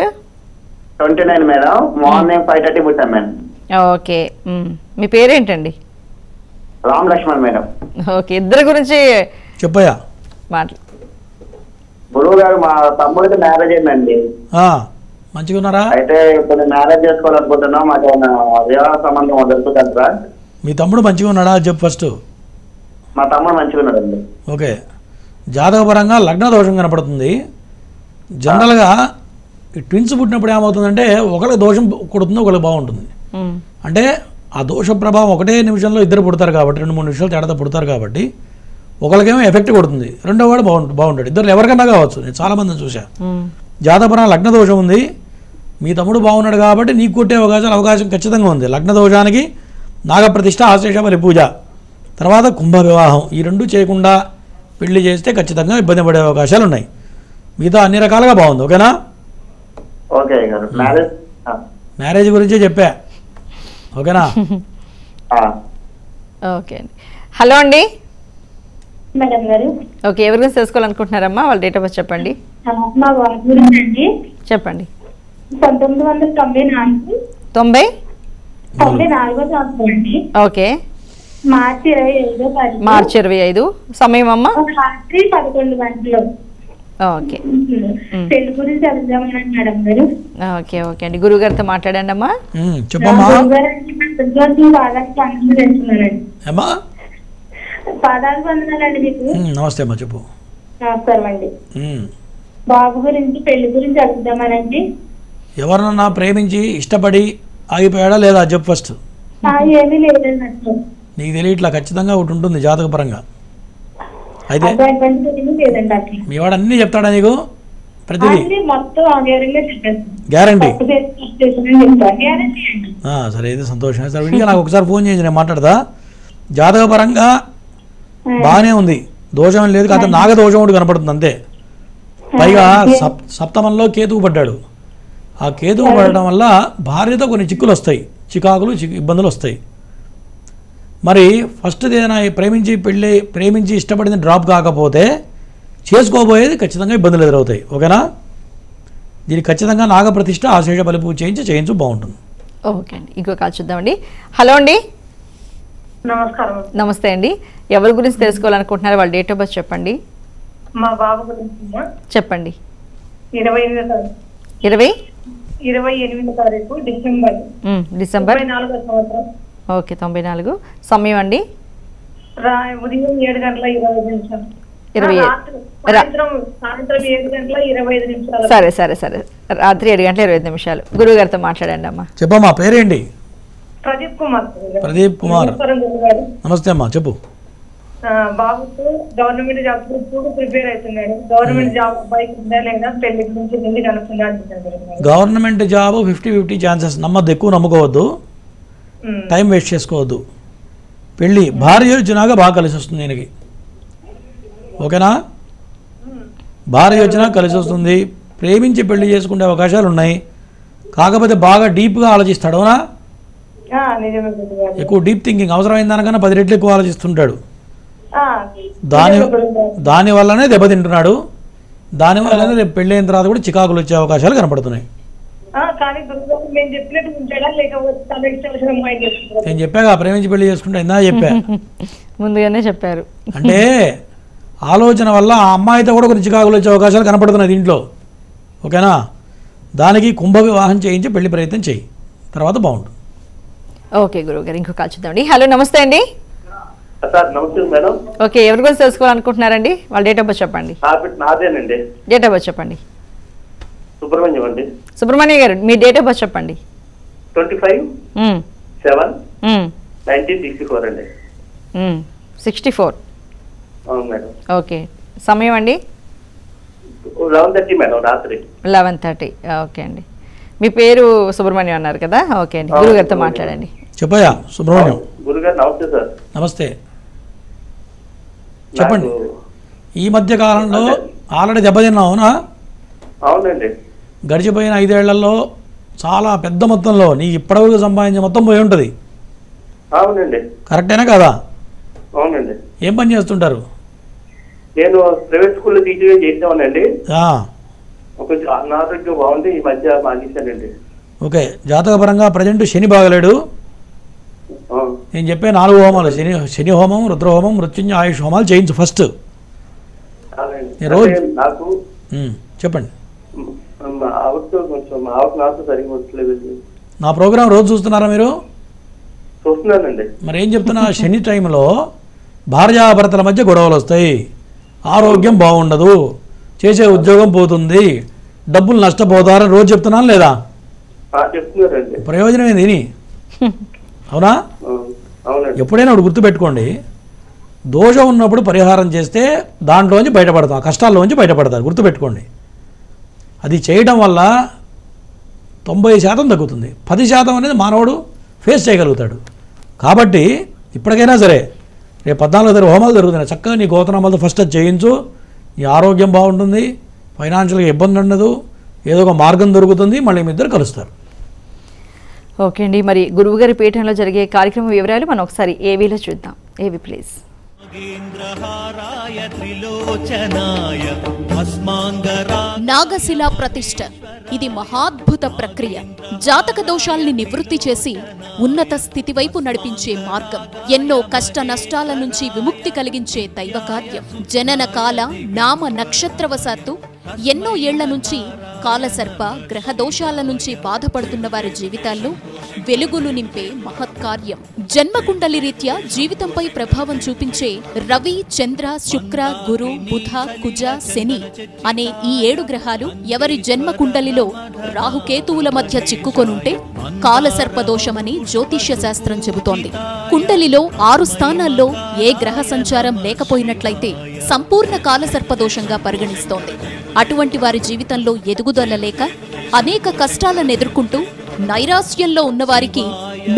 29 మేడం, మార్నింగ్ 5:30 పుట్టా మేడం. ఓకే, మీ పేరేంటండి? రామ్ లక్ష్మణ్ మేడం. ఓకే, ఇద్దరి గురించి చెప్పయా. గురువు గారు, మా తమ్ముడికి మ్యారేజ్ అయిందండి. మంచిగా ఉన్నారా? అయితే ఇప్పుడు మ్యారేజ్ చేసుకోవాలనుకుంటున్నాం. మాకు వివాహ సంబంధం దొరుకుతుందా? మీ తమ్ముడు మంచిగా ఉన్నాడా చెప్పు ఫస్ట్. మా తమ్ముడు మంచిగా ఉన్నాడండి. ఓకే, జాతకపరంగా లగ్న దోషం కనపడుతుంది. జనరల్గా ఈ ట్విన్స్ పుట్టినప్పుడు ఏమవుతుందంటే ఒకరికి దోషం కొడుతుంది, ఒకరికి బాగుంటుంది. అంటే ఆ దోష ప్రభావం ఒకటే నిమిషంలో ఇద్దరు పుడతారు కాబట్టి, 2-3 నిమిషాలు తేడాతో పుడతారు కాబట్టి ఒకరికేమో ఎఫెక్ట్ కొడుతుంది, రెండో వాడు బాగుంటాడు. ఇద్దరు ఎవరికన్నా కావచ్చు. నేను చాలామందిని చూశాను. జాతకపరంగా లగ్న దోషం ఉంది, మీ తమ్ముడు బాగున్నాడు కాబట్టి నీకు కొట్టే అవకాశం ఖచ్చితంగా ఉంది. లగ్న దోషానికి నాగప్రతిష్ఠ, ఆశేష బలి పూజ, తర్వాత కుంభ వివాహం, ఈ రెండు చేయకుండా పెళ్లి చేస్తే ఖచ్చితంగా ఇబ్బంది పడే అవకాశాలు ఉన్నాయి. మిగతా అన్ని రకాలుగా బాగుంది. ఓకేనా? ఓకే, మ్యారేజ్ గురించే చెప్పా. ఓకేనా? ఓకే అండి. హలో అండి. మేడం గారు. ఓకే, ఎవరి గురించి తెలుసుకోవాలనుకుంటున్నారమ్మా? వాళ్ళ డేట్ ఆఫ్ బర్త్ చెప్పండి. మా వారి గురించి అండి. చెప్పండి. 1994. 94వ సంవత్సరం అండి. ఓకే. మార్చి 25వ తారీఖు. మార్చి 25. సమయం అమ్మా? రాత్రి 11 గంటలు. ఓకే. పెళ్లి గురించి అడుగుదామని మేడం గారు. ఓకే ఓకే అండి, గురువు గారితో మాట్లాడండి అమ్మా. చెప్పమ్మా. పాదాలు వందనాలండి మీకు. నమస్తే అమ్మా, చెప్పు. నమస్కారం అండి. బాబు గురించి, పెళ్లి గురించి అడుగుదామనండి. ఎవరన్నా ప్రేమించి ఇష్టపడి ఆగిపోయాడా లేదా చెప్పు ఫస్ట్. ఏమీ లేదన్నట్టు. నీకు తెలియట్లా? ఖచ్చితంగా ఒకటి ఉంటుంది జాతకపరంగా. అయితే మీ వాడు అన్నీ చెప్తాడా నీకు? ప్రతిదీ గ్యారంటీ? సరే, ఇది సంతోషం. సరే, విడిగా నాకు ఒకసారి ఫోన్ చేసి నేను మాట్లాడతా. జాతకపరంగా బాగానే ఉంది, దోషం లేదు. కాకపోతే నాగదోషం ఒకటి కనపడుతుంది అంతే. పైగా సప్తమంలో కేతువు పడ్డాడు. ఆ కేతువు పడడం వల్ల భార్యతో కొన్ని చిక్కులు వస్తాయి, చికాకులు, ఇబ్బందులు వస్తాయి. మరి ఫస్ట్ ఏదైనా ప్రేమించి ఇష్టపడింది డ్రాప్ కాకపోతే చేసుకోబోయేది ఖచ్చితంగా ఇబ్బందులు ఎదురవుతాయి. ఓకేనా? దీనికి ఖచ్చితంగా నాగప్రతిష్ఠ, ఆశేష బలి పూజ చేయించు బాగుంటుంది. ఓకే అండి, ఇంకో కాల్ చూద్దామండి. హలో అండి. నమస్కారం. నమస్తే అండి, ఎవరి గురించి తెలుసుకోవాలనుకుంటున్నారు? వాళ్ళ డేట్ ఆఫ్ బర్త్ చెప్పండి. మా బాబు గురించి చెప్పండి. 28వ తారీఖు డిసెంబర్. 94వ సంవత్సరం. ఓకే, 94. సమయం అండి? ఉదయం 7:20. సరే సరే సరే, రాత్రి 7:25. గురువు గారితో మాట్లాడండి అమ్మా. చెప్పమ్మా, పేరేంటి? ప్రదీప్ కుమార్. ప్రదీప్ కుమార్, నమస్తే అమ్మా, చెప్పు. బాబుకు గవర్నమెంట్ జాబ్ కూడా ప్రిపేర్ అవుతున్నాడు. గవర్నమెంట్ జాబ్ బైక్ ఉందా లేదా, పెళ్లి గురించి ముందు కనుక్కున్నా. Government job 50-50 chances. నమ్మద్దు, ఎక్కువ నమ్ముకోవద్దు, టైం వేస్ట్ చేసుకోవద్దు. పెళ్ళి భార్య వచ్చినాక బాగా కలిసి వస్తుంది. దీనికి ఓకేనా? భార్య వచ్చినా కలిసి వస్తుంది, ప్రేమించి పెళ్లి చేసుకునే అవకాశాలు ఉన్నాయి. కాకపోతే బాగా డీప్గా ఆలోచిస్తాడు. అవునా? నిజమే గురుగారు. ఎక్కువ డీప్ థింకింగ్, అవసరమైన దానికన్నా 10 రెట్లు ఎక్కువ ఆలోచిస్తుంటాడు. ఆ, దానివల్లనే దెబ్బతింటున్నాడు. దానివల్లనే రేపు పెళ్ళైన తర్వాత కూడా చికాకులు వచ్చే అవకాశాలు కనపడుతున్నాయి. కానీ గురుగారు నేను చెప్పినట్టు ఉంటాడా లేకపోతే తన ఇష్టం వచ్చిన అమ్మాయి చేసుకుంటాడా? నేను చెప్పాగా ప్రేమించి పెళ్లి చేసుకుంటా, ఇందా చెప్పా. ముందుగానే చెప్పారు. అంటే ఆలోచన వల్ల ఆ అమ్మాయితో కూడా కొన్ని చికాకులు వచ్చే అవకాశాలు కనపడుతున్నాయి దీంట్లో. ఓకేనా? దానికి కుంభ వివాహం చేయించి పెళ్లి ప్రయత్నం చేయి, తర్వాత బాగుంటుంది. ఓకే గురువుగారు, ఇంకో కాల్ చూద్దామండి. హలో, నమస్తే అండి. సార్ నమస్తే మేడం. ఓకే, ఎవరి గురించి తెలుసుకోవాలనుకుంటున్నారండి? వాళ్ళ డేట్ ఆఫ్ బర్త్ చెప్పండి. నాదేనండి. డేట్ ఆఫ్ బర్త్ చెప్పండి. సుబ్రహ్మణ్యం అండి. సుబ్రహ్మణ్య గారు, మీ డేట్ ఆఫ్ బర్త్ చెప్పండి. 25/7/1964 అండి. 64. అవును మేడం. ఓకే, సమయం అండి? 11:30 మేడం, రాత్రి 11:30. ఓకే అండి. మీ పేరు సుబ్రహ్మణ్యం అన్నారు కదా? ఓకే అండి, గురుగారితో మాట్లాడండి. చెప్పయ్యా సుబ్రహ్మణ్యం. గురుగారు నమస్తే సార్. నమస్తే, చెప్పండి. ఈ మధ్య కాలంలో ఆల్రెడీ దెబ్బతిన్నావు. అవునా? అవునండి. గడిచిపోయిన 5 ఏళ్లలో చాలా పెద్ద మొత్తంలో నీ ఇప్పటివరకు సంపాదించే మొత్తం పోయి ఉంటుంది. అవునండి. కరెక్టేనా కదా? అవునండి. ఏం పని చేస్తుంటారు? నేను ప్రైవేట్ స్కూల్లో టీచర్ చేసామనండి. కొంచెం అనారోగ్యం బాగుంది, ఈ మధ్య మానేశానండి. ఓకే, జాతకపరంగా ప్రజెంట్ శని బాగలేడు. నేను చెప్పే 4 హోమాలు, శని హోమం, రుద్రహోమం, మృత్యుంజయ ఆయుష్ హోమాలు చేయించు ఫస్ట్. రోజు నాకు చెప్పండి. కొంచెం నాకు సరిగ్గా వచ్చలేదు. నా ప్రోగ్రాం రోజు చూస్తున్నారా మీరు? చూస్తున్నానండి. మరి ఏం చెప్తున్నా, శని టైంలో భార్యాభర్తల మధ్య గొడవలు వస్తాయి, ఆరోగ్యం బాగుండదు, చేసే ఉద్యోగం పోతుంది, డబ్బులు నష్టపోతారని రోజు చెప్తున్నాను లేదా? ప్రయోజనం ఏంది విని? అవునా? ఎప్పుడైనా ఒకటి గుర్తుపెట్టుకోండి, దోషం ఉన్నప్పుడు పరిహారం చేస్తే దాంట్లోంచి బయటపడతాం, కష్టాల్లోంచి బయటపడతారు. గుర్తుపెట్టుకోండి, అది చేయడం వల్ల 90% తగ్గుతుంది. 10% అనేది మానవుడు ఫేస్ చేయగలుగుతాడు. కాబట్టి ఇప్పటికైనా సరే రేపు 14వ తారీఖు హోమాలు జరుగుతున్నాయి, చక్కగా నీ గోత్రనామాలతో ఫస్ట్ అది చేయించు. నీ ఆరోగ్యం బాగుంటుంది, ఫైనాన్షియల్గా ఇబ్బంది ఉండదు, ఏదో ఒక మార్గం దొరుకుతుంది, మళ్ళీ మీ ఇద్దరు కలుస్తారు. ఓకే అండి, మరి గురువుగారి పీఠంలో జరిగే కార్యక్రమం వివరాలు మనం ఒకసారి ఏవీలో చూద్దాం. ఏవి ప్లీజ్. నాగశిలా ప్రతిష్ఠ ఇది మహాద్భుత ప్రక్రియ. జాతక దోషాల్ని నివృత్తి చేసి ఉన్నత స్థితి వైపు నడిపించే మార్గం. ఎన్నో కష్ట నష్టాల నుంచి విముక్తి కలిగించే దైవ కార్యం. జనన కాల నామ నక్షత్రవశాత్తు ఎన్నో ఏళ్ల నుంచి కాలసర్ప గ్రహ దోషాల నుంచి బాధపడుతున్న వారి జీవితాల్లో వెలుగులు నింపే మహత్కార్యం. జన్మకుండలి రీత్యా జీవితంపై ప్రభావం చూపించే రవి, చంద్ర, శుక్ర, గురు, బుధ, కుజ, శని అనే ఈ 7 గ్రహాలు ఎవరి జన్మకుండలిలో రాహుకేతువుల మధ్య చిక్కుకొనుంటే కాలసర్పదోషమని జ్యోతిష్య శాస్త్రం చెబుతోంది. కుండలిలో 6 స్థానాల్లో ఏ గ్రహ సంచారం లేకపోయినట్లయితే సంపూర్ణ కాలసర్పదోషంగా పరిగణిస్తోంది. అటువంటి వారి జీవితంలో ఎదుగుదల లేక అనేక కష్టాలను ఎదుర్కొంటూ నైరాశ్యంలో ఉన్నవారికి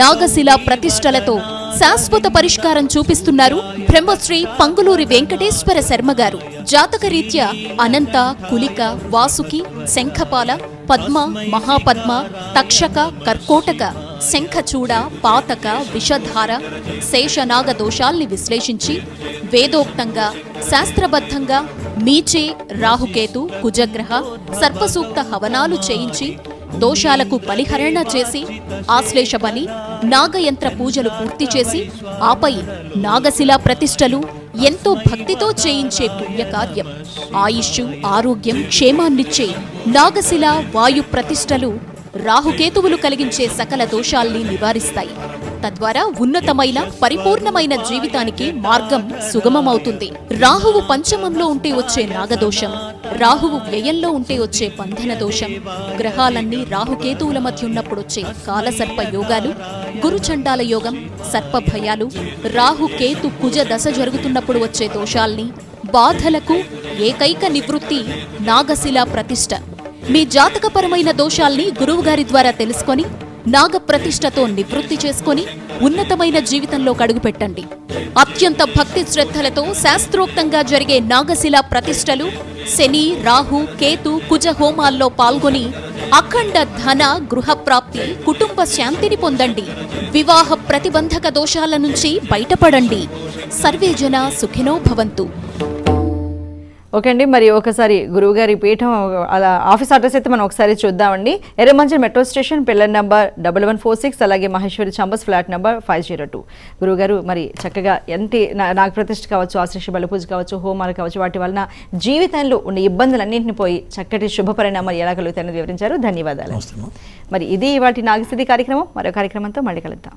నాగశిలా ప్రతిష్టలతో శాశ్వత పరిష్కారం చూపిస్తున్నారు బ్రహ్మశ్రీ పంగులూరి వెంకటేశ్వర శర్మ గారు. జాతకరీత్యా అనంత, కులిక, వాసుకి, శంఖపాల, పద్మ, మహాపద్మ, తక్షక, కర్కోటక, శంఖచూడ, పాతక, విషధార, శేషనాగ దోషాల్ని విశ్లేషించి వేదోక్తంగా శాస్త్రబద్ధంగా మీచే, రాహుకేతు, కుజగ్రహ, సర్పసూక్త హవనాలు చేయించి దోషాలకు బలిహరణ చేసి ఆశ్లేష బలి, నాగయంత్ర పూజలు పూర్తి చేసి ఆపై నాగశిలా ప్రతిష్టలు ఎంతో భక్తితో చేయించే పుణ్యకార్యం. ఆయుష్షు, ఆరోగ్యం, క్షేమాన్నిచ్చే నాగశిలా వాయు ప్రతిష్టలు రాహుకేతువులు కలిగించే సకల దోషాల్ని నివారిస్తాయి. తద్వారా ఉన్నతమైన పరిపూర్ణమైన జీవితానికి మార్గం సుగమమవుతుంది. రాహువు పంచమంలో ఉంటే వచ్చే నాగదోషం, రాహువు వ్యయంలో ఉంటే వచ్చే బంధన దోషం, గ్రహాలన్నీ రాహుకేతువుల మధ్య ఉన్నప్పుడొచ్చే కాలసర్ప యోగాలు, గురుచండాల యోగం, సర్పభయాలు, రాహుకేతు కుజ దశ జరుగుతున్నప్పుడు వచ్చే దోషాల్ని, బాధలకు ఏకైక నివృత్తి నాగశిలా ప్రతిష్ఠ. మీ జాతకపరమైన దోషాల్ని గురువుగారి ద్వారా తెలుసుకొని నాగ ప్రతిష్టతో నివృత్తి చేసుకొని ఉన్నతమైన జీవితంలో అడుగుపెట్టండి. అత్యంత భక్తి శ్రద్ధలతో శాస్త్రోక్తంగా జరిగే నాగశిలా ప్రతిష్టలు, శని, రాహు, కేతు, కుజ హోమాల్లో పాల్గొని అఖండ ధన, గృహప్రాప్తి, కుటుంబ శాంతిని పొందండి. వివాహ ప్రతిబంధక దోషాల నుంచి బయటపడండి. సర్వే జన సుఖినో భవంతు. ఓకే అండి, మరి ఒకసారి గురువుగారి పీఠం అలా ఆఫీస్ అడ్రస్ అయితే మనం ఒకసారి చూద్దామండి. Erram Manzil metro station, pillar number 1146, అలాగే మహేశ్వరి చంబస్, ఫ్లాట్ నెంబర్ 502. గురువుగారు మరి చక్కగా ఎంటి నాగ ప్రతిష్ఠ కావచ్చు, ఆశ్రేష బలి పూజ కావచ్చు, హోమాలు కావచ్చు, వాటి వలన జీవితంలో ఉన్న ఇబ్బందులన్నింటిని పోయి చక్కటి శుభ పరిణామాలు ఎలా కలుగుతాయని వివరించారు. ధన్యవాదాలు. మరి ఇది వాటి నాగసిద్ధి కార్యక్రమం. మరో కార్యక్రమంతో మళ్ళీ కలుద్దాం.